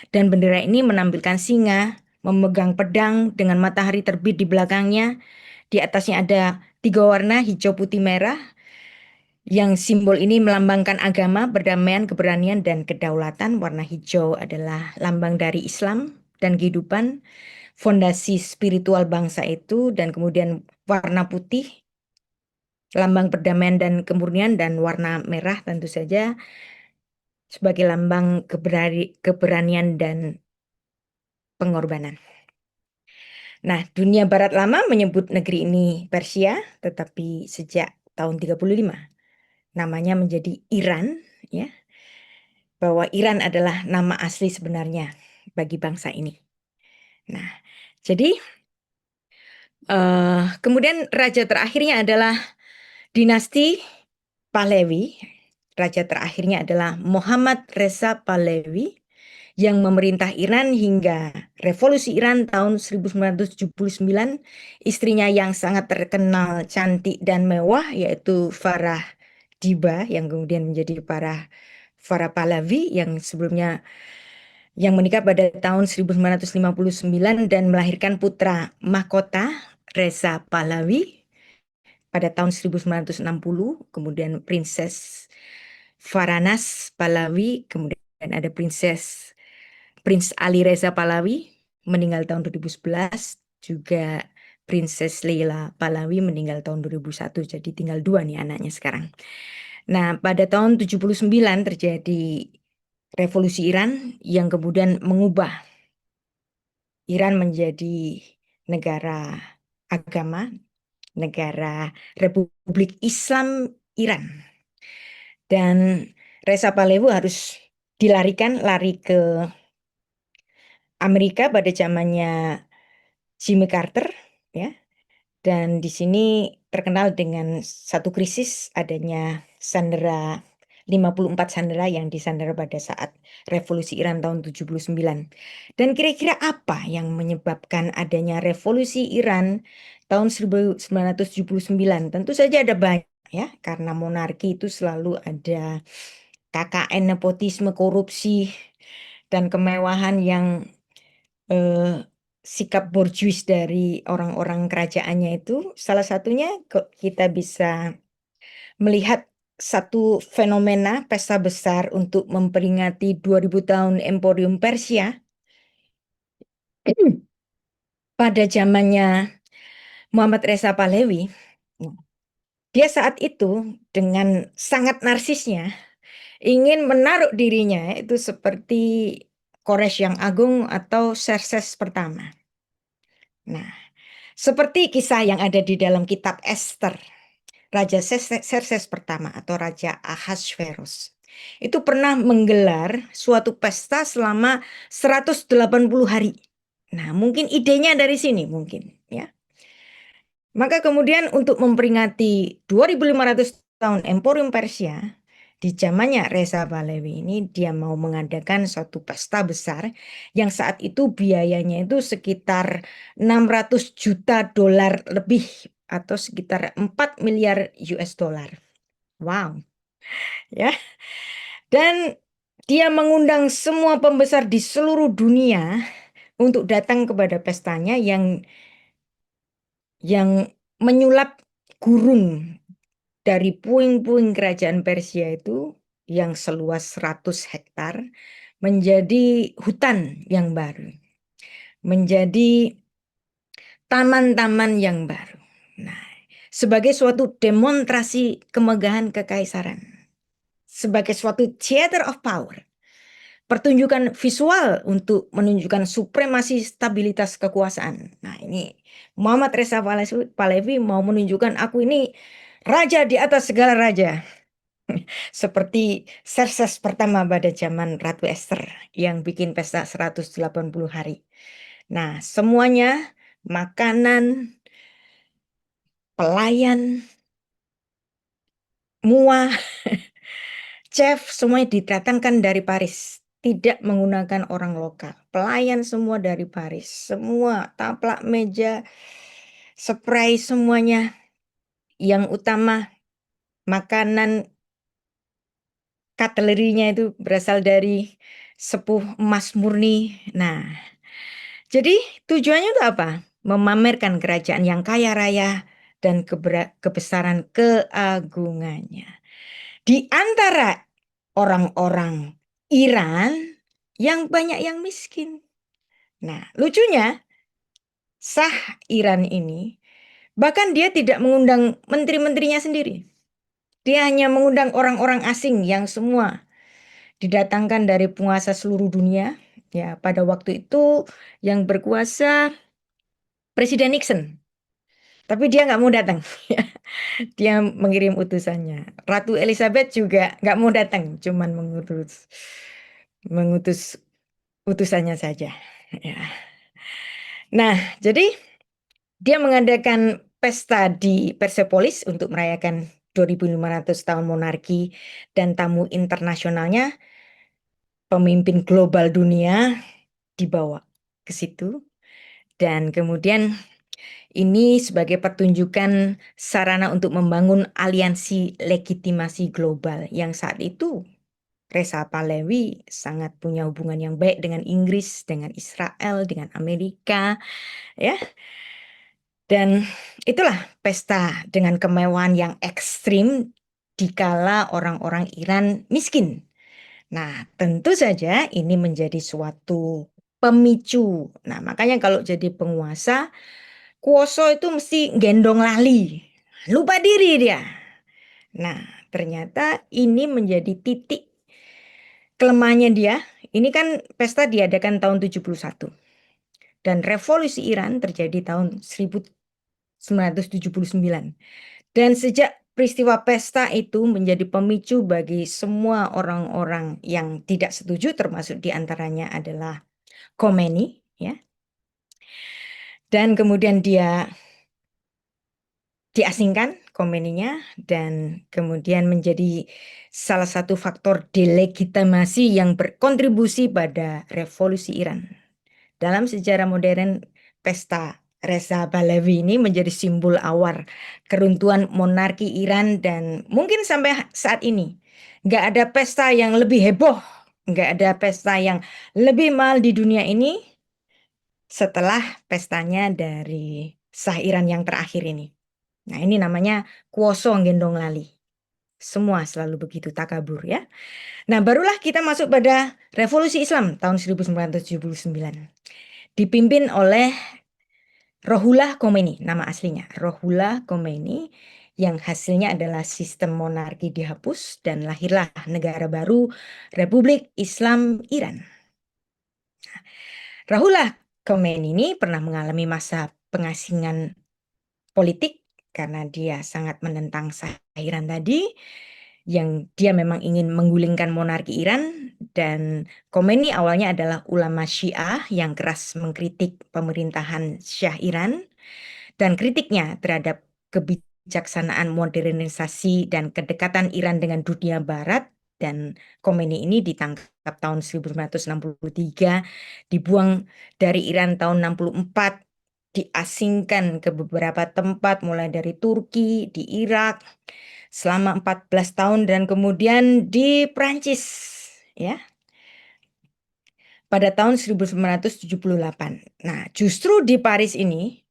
dan bendera ini menampilkan singa memegang pedang dengan matahari terbit di belakangnya. Di atasnya ada tiga warna, hijau, putih, merah, yang simbol ini melambangkan agama, perdamaian, keberanian, dan kedaulatan. Warna hijau adalah lambang dari Islam dan kehidupan, fondasi spiritual bangsa itu, dan kemudian warna putih, lambang perdamaian dan kemurnian, dan warna merah tentu saja sebagai lambang keberanian dan pengorbanan. Nah, dunia barat lama menyebut negeri ini Persia, tetapi sejak tahun 35 namanya menjadi Iran, ya. Bahwa Iran adalah nama asli sebenarnya bagi bangsa ini. Nah, jadi kemudian raja terakhirnya adalah dinasti Pahlavi. Raja terakhirnya adalah Muhammad Reza Pahlavi yang memerintah Iran hingga Revolusi Iran tahun 1979. Istrinya yang sangat terkenal, cantik dan mewah yaitu Farah Diba yang kemudian menjadi Farah Pahlavi yang menikah pada tahun 1959 dan melahirkan putra mahkota Reza Pahlavi pada tahun 1960, kemudian Princess Faranas Pahlavi, kemudian ada Prince Ali Reza Pahlavi meninggal tahun 2011, juga Princess Leila Pahlavi meninggal tahun 2001, jadi tinggal dua nih anaknya sekarang. Nah, pada tahun 79 terjadi revolusi Iran yang kemudian mengubah Iran menjadi negara agama, negara Republik Islam Iran. Dan Reza Pahlavi harus lari ke Amerika pada zamannya Jimmy Carter, ya. Dan di sini terkenal dengan satu krisis adanya sandera 54 sandera yang disandera pada saat revolusi Iran tahun 79. Dan kira-kira apa yang menyebabkan adanya revolusi Iran tahun 1979? Tentu saja ada banyak, ya, karena monarki itu selalu ada KKN, nepotisme, korupsi, dan kemewahan yang sikap borjuis dari orang-orang kerajaannya itu. Salah satunya kita bisa melihat satu fenomena pesta besar untuk memperingati 2000 tahun Emporium Persia pada zamannya Muhammad Reza Pahlavi. Dia saat itu dengan sangat narsisnya ingin menaruh dirinya itu seperti Koresh yang Agung atau Xerxes pertama. Nah, seperti kisah yang ada di dalam kitab Esther, Raja Xerxes pertama atau Raja Ahasverus itu pernah menggelar suatu pesta selama 180 hari. Nah, mungkin idenya dari sini mungkin, ya. Maka kemudian untuk memperingati 2500 tahun Emporium Persia, di zamannya Reza Pahlavi ini dia mau mengadakan suatu pesta besar yang saat itu biayanya itu sekitar 600 juta dolar lebih atau sekitar 4 miliar US dollar. Wow, ya. Dan dia mengundang semua pembesar di seluruh dunia untuk datang kepada pestanya yang menyulap gurun dari puing-puing kerajaan Persia itu yang seluas 100 hektar menjadi hutan yang baru, menjadi taman-taman yang baru. Nah, sebagai suatu demonstrasi kemegahan kekaisaran, sebagai suatu theater of power, pertunjukan visual untuk menunjukkan supremasi stabilitas kekuasaan. Nah, ini Muhammad Reza Pahlavi mau menunjukkan aku ini raja di atas segala raja. Seperti Xerxes pertama pada zaman Ratu Esther yang bikin pesta 180 hari. Nah, semuanya makanan, pelayan, mua, chef semuanya didatangkan dari Paris. Tidak menggunakan orang lokal. Pelayan semua dari Paris. Semua taplak meja, spray semuanya. Yang utama makanan katalerinya itu berasal dari sepuh emas murni. Nah, jadi tujuannya itu apa? Memamerkan kerajaan yang kaya raya dan kebesaran keagungannya. Di antara orang-orang Iran yang banyak yang miskin. Nah, lucunya Shah Iran ini bahkan dia tidak mengundang menteri-menterinya sendiri. Dia hanya mengundang orang-orang asing yang semua didatangkan dari penguasa seluruh dunia. Ya, pada waktu itu yang berkuasa Presiden Nixon. Tapi dia nggak mau datang. Dia mengirim utusannya. Ratu Elizabeth juga nggak mau datang, cuman mengutus utusannya saja. Ya. Nah, jadi dia mengadakan pesta di Persepolis untuk merayakan 2500 tahun monarki dan tamu internasionalnya, pemimpin global dunia dibawa ke situ. Dan kemudian ini sebagai pertunjukan sarana untuk membangun aliansi legitimasi global yang saat itu Reza Pahlavi sangat punya hubungan yang baik dengan Inggris, dengan Israel, dengan Amerika, ya. Dan itulah pesta dengan kemewahan yang ekstrim dikala orang-orang Iran miskin. Nah, tentu saja ini menjadi suatu pemicu. Nah, makanya kalau jadi penguasa, kuoso itu mesti gendong lali. Lupa diri dia. Nah, ternyata ini menjadi titik kelemahannya dia. Ini kan pesta diadakan tahun 71. Dan revolusi Iran terjadi tahun 1979. Dan sejak peristiwa pesta itu menjadi pemicu bagi semua orang-orang yang tidak setuju, termasuk diantaranya adalah Khomeini, ya. Dan kemudian dia diasingkan Khomeininya dan kemudian menjadi salah satu faktor delegitimasi yang berkontribusi pada revolusi Iran. Dalam sejarah modern, pesta Reza Pahlavi ini menjadi simbol awal keruntuhan monarki Iran dan mungkin sampai saat ini nggak ada pesta yang lebih heboh, nggak ada pesta yang lebih mahal di dunia ini setelah pestanya dari Shah Iran yang terakhir ini. Nah, ini namanya kuoso gendong lali. Semua selalu begitu takabur, ya. Nah, barulah kita masuk pada Revolusi Islam tahun 1979. Dipimpin oleh Rohullah Khomeini, nama aslinya Rohullah Khomeini, yang hasilnya adalah sistem monarki dihapus dan lahirlah negara baru, Republik Islam Iran. Rohullah Khomeini ini pernah mengalami masa pengasingan politik karena dia sangat menentang Shah Iran tadi, yang dia memang ingin menggulingkan monarki Iran. Dan Khomeini awalnya adalah ulama Syiah yang keras mengkritik pemerintahan Shah Iran, dan kritiknya terhadap kebijaksanaan modernisasi dan kedekatan Iran dengan dunia Barat. Dan Khomeini ini ditangkap tahun 1963, dibuang dari Iran tahun 64, diasingkan ke beberapa tempat mulai dari Turki, di Irak selama 14 tahun dan kemudian di Prancis, ya, pada tahun 1978. Nah, justru di Paris ini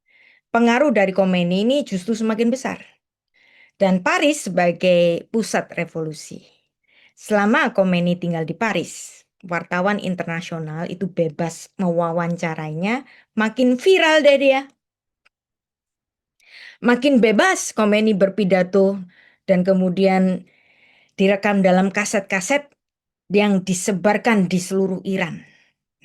pengaruh dari Khomeini ini justru semakin besar. Dan Paris sebagai pusat revolusi. Selama Khomeini tinggal di Paris, wartawan internasional itu bebas mewawancarainya, makin viral deh dia. Makin bebas Khomeini berpidato dan kemudian direkam dalam kaset-kaset yang disebarkan di seluruh Iran.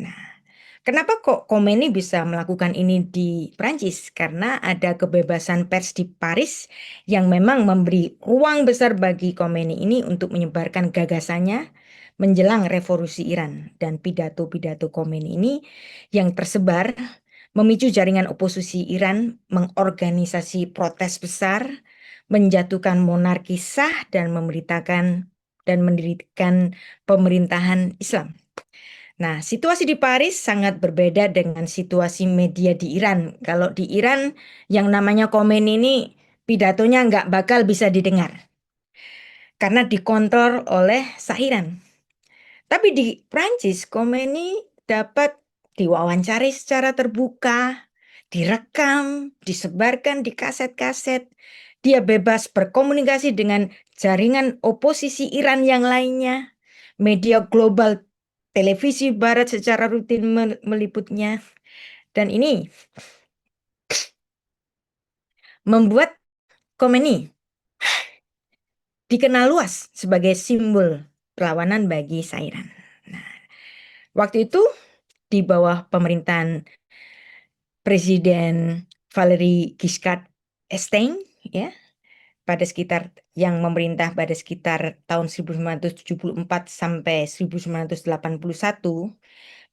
Nah, kenapa kok Khomeini bisa melakukan ini di Prancis? Karena ada kebebasan pers di Paris yang memang memberi ruang besar bagi Khomeini ini untuk menyebarkan gagasannya menjelang revolusi Iran. Dan pidato-pidato Khomeini ini yang tersebar memicu jaringan oposisi Iran mengorganisasi protes besar, menjatuhkan monarki sah dan mendirikan pemerintahan Islam. Nah, situasi di Paris sangat berbeda dengan situasi media di Iran. Kalau di Iran, yang namanya Khomeini ini pidatonya nggak bakal bisa didengar. karena dikontrol oleh Shah Iran. Tapi di Prancis, Khomeini dapat diwawancari secara terbuka, direkam, disebarkan di kaset-kaset. Dia bebas berkomunikasi dengan jaringan oposisi Iran yang lainnya. Media global, televisi barat secara rutin meliputnya. Dan ini membuat Khomeini dikenal luas sebagai simbol perlawanan bagi Iran. Nah, waktu itu di bawah pemerintahan Presiden Valéry Giscard d'Estaing, ya, pada sekitar yang memerintah pada sekitar tahun 1974 sampai 1981,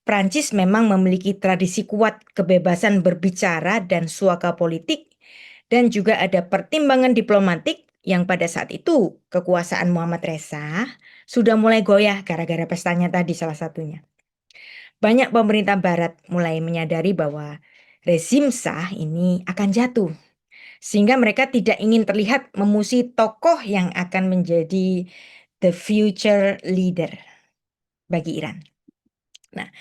Prancis memang memiliki tradisi kuat kebebasan berbicara dan suaka politik, dan juga ada pertimbangan diplomatik yang pada saat itu kekuasaan Muhammad Reza sudah mulai goyah gara-gara pestanya tadi salah satunya. Banyak pemerintah barat mulai menyadari bahwa rezim Shah ini akan jatuh, sehingga mereka tidak ingin terlihat memusuhi tokoh yang akan menjadi the future leader bagi Iran. Nah,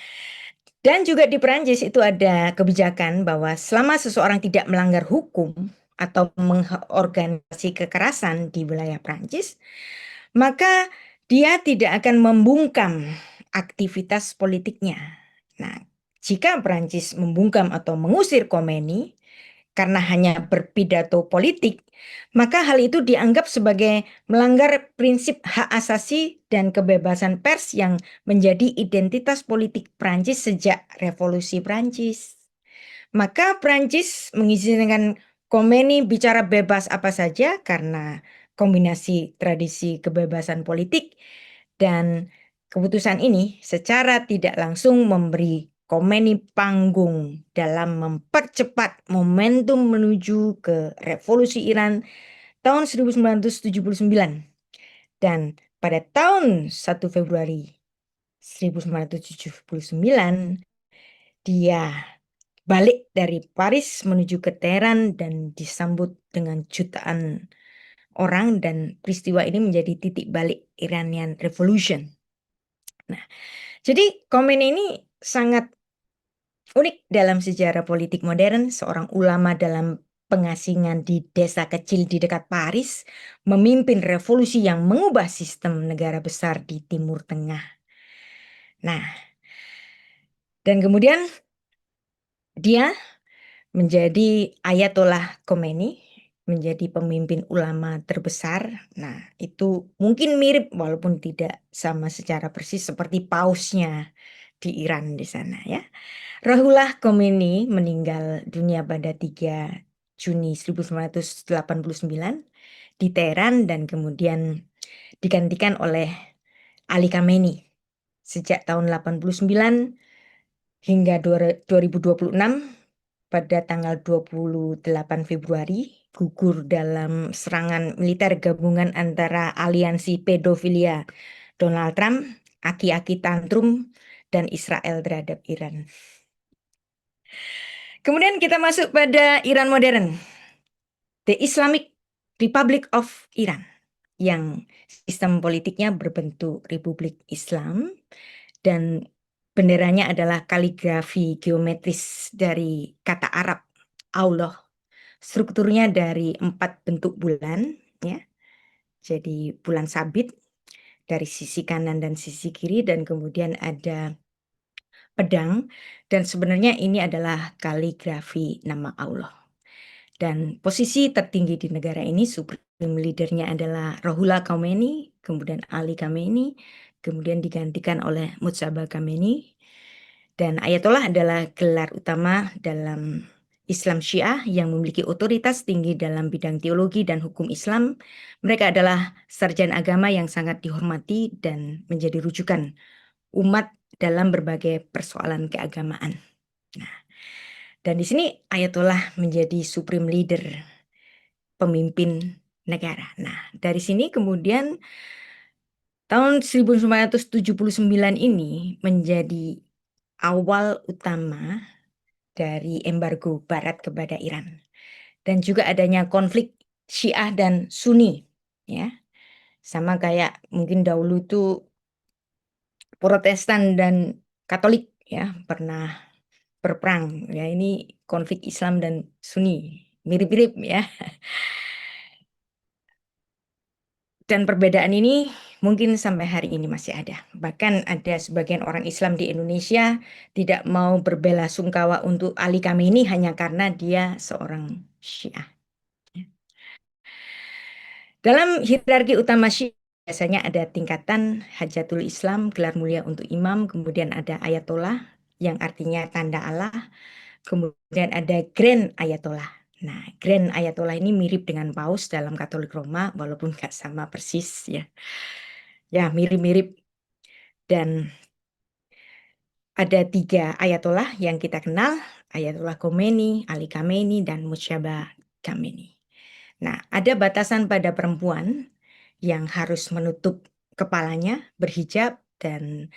dan juga di Perancis itu ada kebijakan bahwa selama seseorang tidak melanggar hukum atau mengorganisasi kekerasan di wilayah Perancis, maka dia tidak akan membungkam aktivitas politiknya. Nah, jika Perancis membungkam atau mengusir Khomeini karena hanya berpidato politik, maka hal itu dianggap sebagai melanggar prinsip hak asasi dan kebebasan pers yang menjadi identitas politik Prancis sejak Revolusi Prancis. Maka Prancis mengizinkan Khomeini bicara bebas apa saja karena kombinasi tradisi kebebasan politik, dan keputusan ini secara tidak langsung memberi Khomeini panggung dalam mempercepat momentum menuju ke revolusi Iran tahun 1979. Dan pada tahun 1 Februari 1979, dia balik dari Paris menuju ke Teheran dan disambut dengan jutaan orang, dan peristiwa ini menjadi titik balik Iranian Revolution. Nah, jadi Khomeini ini sangat unik dalam sejarah politik modern. Seorang ulama dalam pengasingan di desa kecil di dekat Paris memimpin revolusi yang mengubah sistem negara besar di Timur Tengah. Nah, dan kemudian dia menjadi Ayatollah Khomeini, menjadi pemimpin ulama terbesar. Nah, itu mungkin mirip walaupun tidak sama secara persis seperti pausnya di Iran di sana, ya. Ruhollah Khomeini meninggal dunia pada 3 Juni 1989 di Teheran, dan kemudian digantikan oleh Ali Khamenei sejak tahun 89 hingga 2026. Pada tanggal 28 Februari gugur dalam serangan militer gabungan antara aliansi pedofilia Donald Trump, aki-aki tantrum, dan Israel terhadap Iran. Kemudian kita masuk pada Iran modern, the Islamic Republic of Iran, yang sistem politiknya berbentuk Republik Islam dan benderanya adalah kaligrafi geometris dari kata Arab Allah. Strukturnya dari 4 bentuk bulan, ya. Jadi bulan sabit dari sisi kanan dan sisi kiri, dan kemudian ada pedang, dan sebenarnya ini adalah kaligrafi nama Allah. Dan posisi tertinggi di negara ini, supreme leadernya adalah Ruhollah Khomeini, kemudian Ali Khamenei, kemudian digantikan oleh Mujtaba Khamenei. Dan Ayatollah adalah gelar utama dalam Islam Syiah yang memiliki otoritas tinggi dalam bidang teologi dan hukum Islam. Mereka adalah sarjana agama yang sangat dihormati dan menjadi rujukan umat dalam berbagai persoalan keagamaan. Nah, dan di sini Ayatollah menjadi supreme leader, pemimpin negara. Nah, dari sini kemudian tahun 1979 ini menjadi awal utama dari embargo Barat kepada Iran, dan juga adanya konflik Syiah dan Sunni, ya. Sama kayak mungkin dahulu itu Protestan dan Katolik ya pernah berperang. Ya ini konflik Islam dan Sunni mirip-mirip ya. Dan perbedaan ini mungkin sampai hari ini masih ada. Bahkan ada sebagian orang Islam di Indonesia tidak mau berbelasungkawa untuk Ali Khamenei hanya karena dia seorang Syiah. Dalam hierarki utama Syiah biasanya ada tingkatan Hajatul Islam, gelar mulia untuk imam, kemudian ada Ayatollah yang artinya tanda Allah, kemudian ada Grand Ayatollah. Nah, Grand Ayatollah ini mirip dengan Paus dalam Katolik Roma, walaupun nggak sama persis ya. Ya, mirip-mirip. Dan ada 3 Ayatollah yang kita kenal, Ayatollah Khomeini, Ali Khamenei, dan Mujtaba Khamenei. Nah, ada batasan pada perempuan yang harus menutup kepalanya, berhijab, dan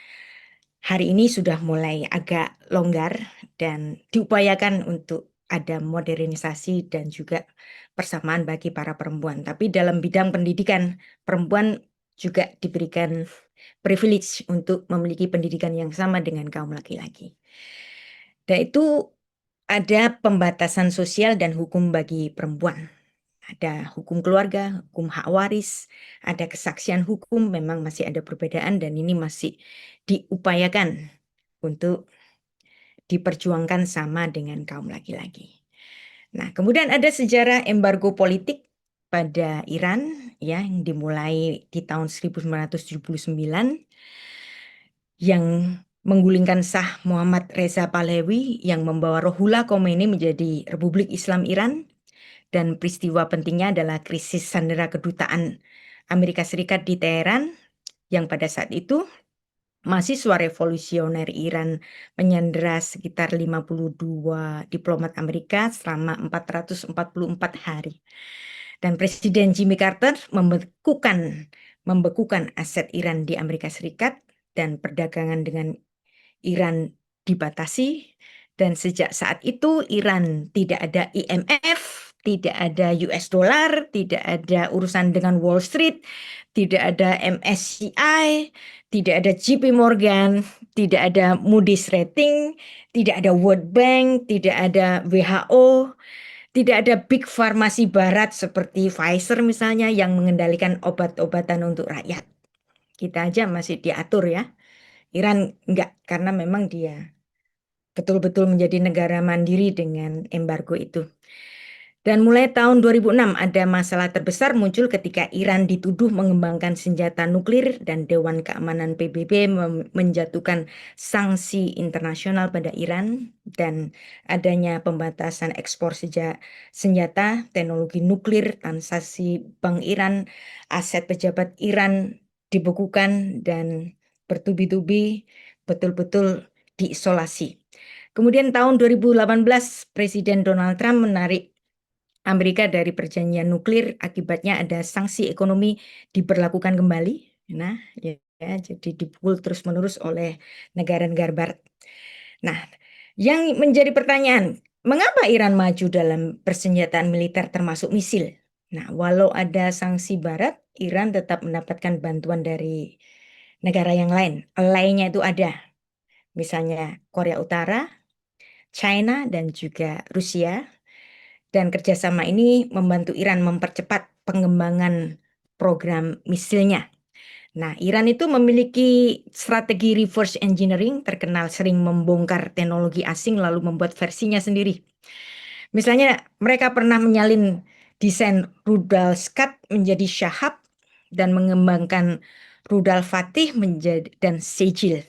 hari ini sudah mulai agak longgar dan diupayakan untuk ada modernisasi dan juga persamaan bagi para perempuan. Tapi dalam bidang pendidikan, perempuan juga diberikan privilege untuk memiliki pendidikan yang sama dengan kaum laki-laki. Dan itu ada pembatasan sosial dan hukum bagi perempuan. Ada hukum keluarga, hukum hak waris, ada kesaksian hukum, memang masih ada perbedaan dan ini masih diupayakan untuk diperjuangkan sama dengan kaum laki-laki. Nah, kemudian ada sejarah embargo politik pada Iran ya yang dimulai di tahun 1979 yang menggulingkan Shah Muhammad Reza Pahlavi yang membawa Ruhollah Khomeini menjadi Republik Islam Iran. Dan peristiwa pentingnya adalah krisis sandera kedutaan Amerika Serikat di Teheran yang pada saat itu mahasiswa revolusioner Iran menyandera sekitar 52 diplomat Amerika selama 444 hari. Dan Presiden Jimmy Carter membekukan aset Iran di Amerika Serikat dan perdagangan dengan Iran dibatasi. Dan sejak saat itu Iran tidak ada IMF, tidak ada US dollar, tidak ada urusan dengan Wall Street, tidak ada MSCI, tidak ada JP Morgan, tidak ada Moody's Rating, tidak ada World Bank, tidak ada WHO, tidak ada big farmasi barat seperti Pfizer misalnya yang mengendalikan obat-obatan untuk rakyat. Kita aja masih diatur ya. Iran enggak, karena memang dia betul-betul menjadi negara mandiri dengan embargo itu. Dan mulai tahun 2006 ada masalah terbesar muncul ketika Iran dituduh mengembangkan senjata nuklir dan Dewan Keamanan PBB menjatuhkan sanksi internasional pada Iran dan adanya pembatasan ekspor senjata, teknologi nuklir, transaksi Bank Iran, aset pejabat Iran dibekukan dan bertubi-tubi betul-betul diisolasi. Kemudian tahun 2018 Presiden Donald Trump menarik Amerika dari perjanjian nuklir, akibatnya ada sanksi ekonomi diberlakukan kembali. Nah, ya, jadi dipukul terus-menerus oleh negara-negara barat. Nah, yang menjadi pertanyaan, mengapa Iran maju dalam persenjataan militer termasuk misil? Nah, walau ada sanksi barat, Iran tetap mendapatkan bantuan dari negara yang lain. Lainnya itu ada, misalnya Korea Utara, China, dan juga Rusia. Dan kerjasama ini membantu Iran mempercepat pengembangan program misilnya. Nah, Iran itu memiliki strategi reverse engineering, terkenal sering membongkar teknologi asing lalu membuat versinya sendiri. Misalnya, mereka pernah menyalin desain rudal Scud menjadi Shahab dan mengembangkan rudal Fatih menjadi dan Sejil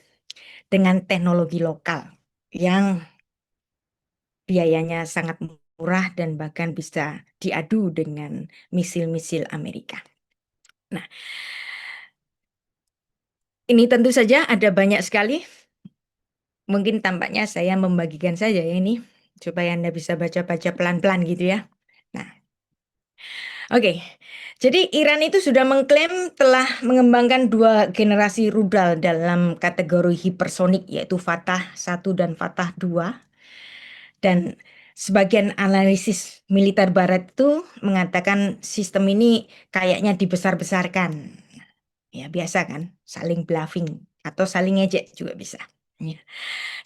dengan teknologi lokal yang biayanya sangat murah dan bahkan bisa diadu dengan misil-misil Amerika. Nah, ini tentu saja ada banyak sekali. Mungkin tampaknya saya membagikan saja ya ini supaya Anda bisa baca-baca pelan-pelan gitu ya. Nah, oke. Jadi Iran itu sudah mengklaim telah mengembangkan 2 generasi rudal dalam kategori hipersonik yaitu Fatah 1 dan Fatah 2. Dan sebagian analisis militer barat itu mengatakan sistem ini kayaknya dibesar-besarkan. Ya biasa kan, saling bluffing atau saling ngejek juga bisa. Ya.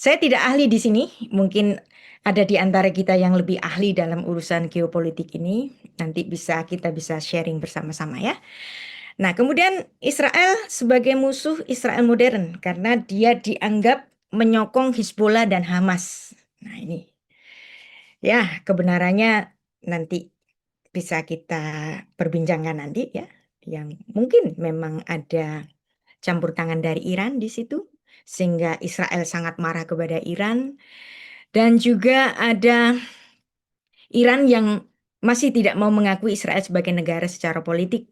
Saya tidak ahli di sini, mungkin ada di antara kita yang lebih ahli dalam urusan geopolitik ini. Nanti kita bisa sharing bersama-sama ya. Nah, kemudian Israel sebagai musuh Israel modern karena dia dianggap menyokong Hizbollah dan Hamas. Nah, ini ya kebenarannya nanti bisa kita perbincangkan nanti ya. Yang mungkin memang ada campur tangan dari Iran di situ sehingga Israel sangat marah kepada Iran dan juga ada Iran yang masih tidak mau mengakui Israel sebagai negara secara politik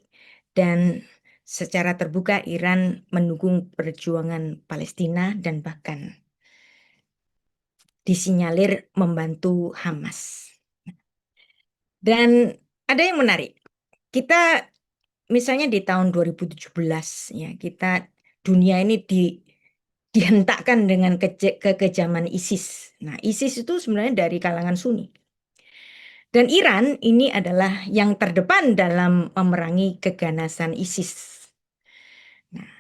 dan secara terbuka Iran mendukung perjuangan Palestina dan bahkan disinyalir membantu Hamas. Dan ada yang menarik. Kita misalnya di tahun 2017 ya, dunia ini dihentakkan dengan kekejaman ISIS. Nah, ISIS itu sebenarnya dari kalangan Sunni. Dan Iran ini adalah yang terdepan dalam memerangi keganasan ISIS. Nah,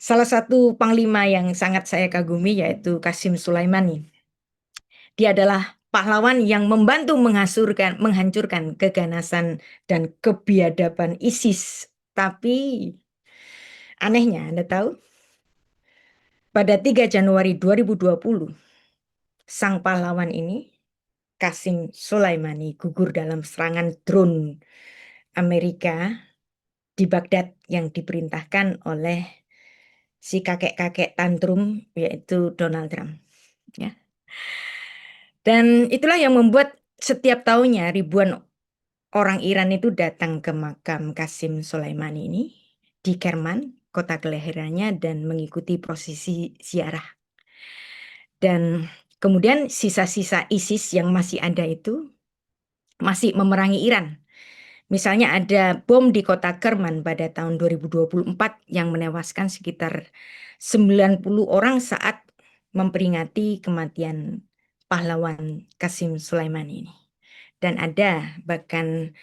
salah satu panglima yang sangat saya kagumi yaitu Qasim Sulaimani. Dia adalah pahlawan yang membantu menghancurkan keganasan dan kebiadaban ISIS. Tapi anehnya, Anda tahu, pada 3 Januari 2020, sang pahlawan ini, Qasim Soleimani, gugur dalam serangan drone Amerika di Baghdad yang diperintahkan oleh si kakek-kakek tantrum yaitu Donald Trump. Ya. Dan itulah yang membuat setiap tahunnya ribuan orang Iran itu datang ke makam Qasim Soleimani ini di Kerman, kota kelahirannya, dan mengikuti prosesi ziarah. Dan kemudian sisa-sisa ISIS yang masih ada itu masih memerangi Iran. Misalnya ada bom di kota Kerman pada tahun 2024 yang menewaskan sekitar 90 orang saat memperingati kematian pahlawan Qasim Sulaiman ini. Dan ada bahkan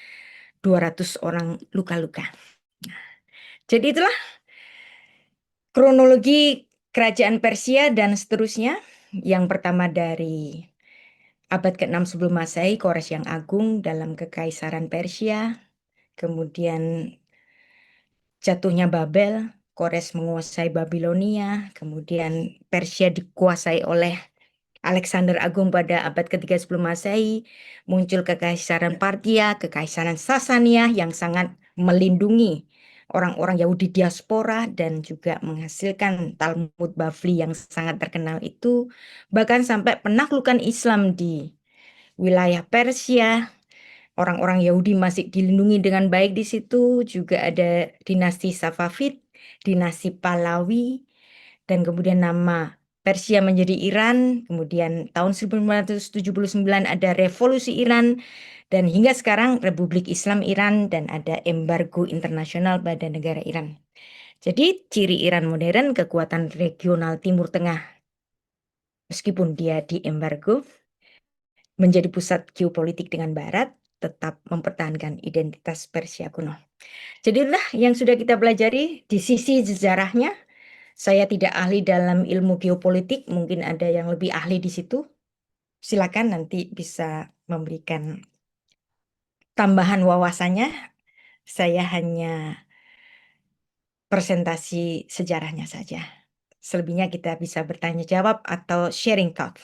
200 orang luka-luka. Jadi itulah kronologi kerajaan Persia dan seterusnya. Yang pertama dari abad ke-6 sebelum Masehi, Kores yang Agung dalam kekaisaran Persia. Kemudian jatuhnya Babel, Kores menguasai Babilonia. Kemudian Persia dikuasai oleh Alexander Agung pada abad ketiga sebelum Masehi. Muncul kekaisaran Parthia, kekaisaran Sasania yang sangat melindungi orang-orang Yahudi diaspora dan juga menghasilkan Talmud Bavli yang sangat terkenal itu. Bahkan sampai penaklukan Islam di wilayah Persia, orang-orang Yahudi masih dilindungi dengan baik di situ. Juga ada dinasti Safavid, dinasti Pahlavi, dan kemudian nama Persia menjadi Iran. Kemudian tahun 1979 ada revolusi Iran. Dan hingga sekarang Republik Islam Iran dan ada embargo internasional pada negara Iran. Jadi ciri Iran modern kekuatan regional Timur Tengah. Meskipun dia diembargo, menjadi pusat geopolitik dengan Barat, tetap mempertahankan identitas Persia kuno. Jadi itulah yang sudah kita pelajari di sisi sejarahnya. Saya tidak ahli dalam ilmu geopolitik, mungkin ada yang lebih ahli di situ. Silakan nanti bisa memberikan tambahan wawasannya. Saya hanya presentasi sejarahnya saja. Selebihnya kita bisa bertanya jawab atau sharing thought.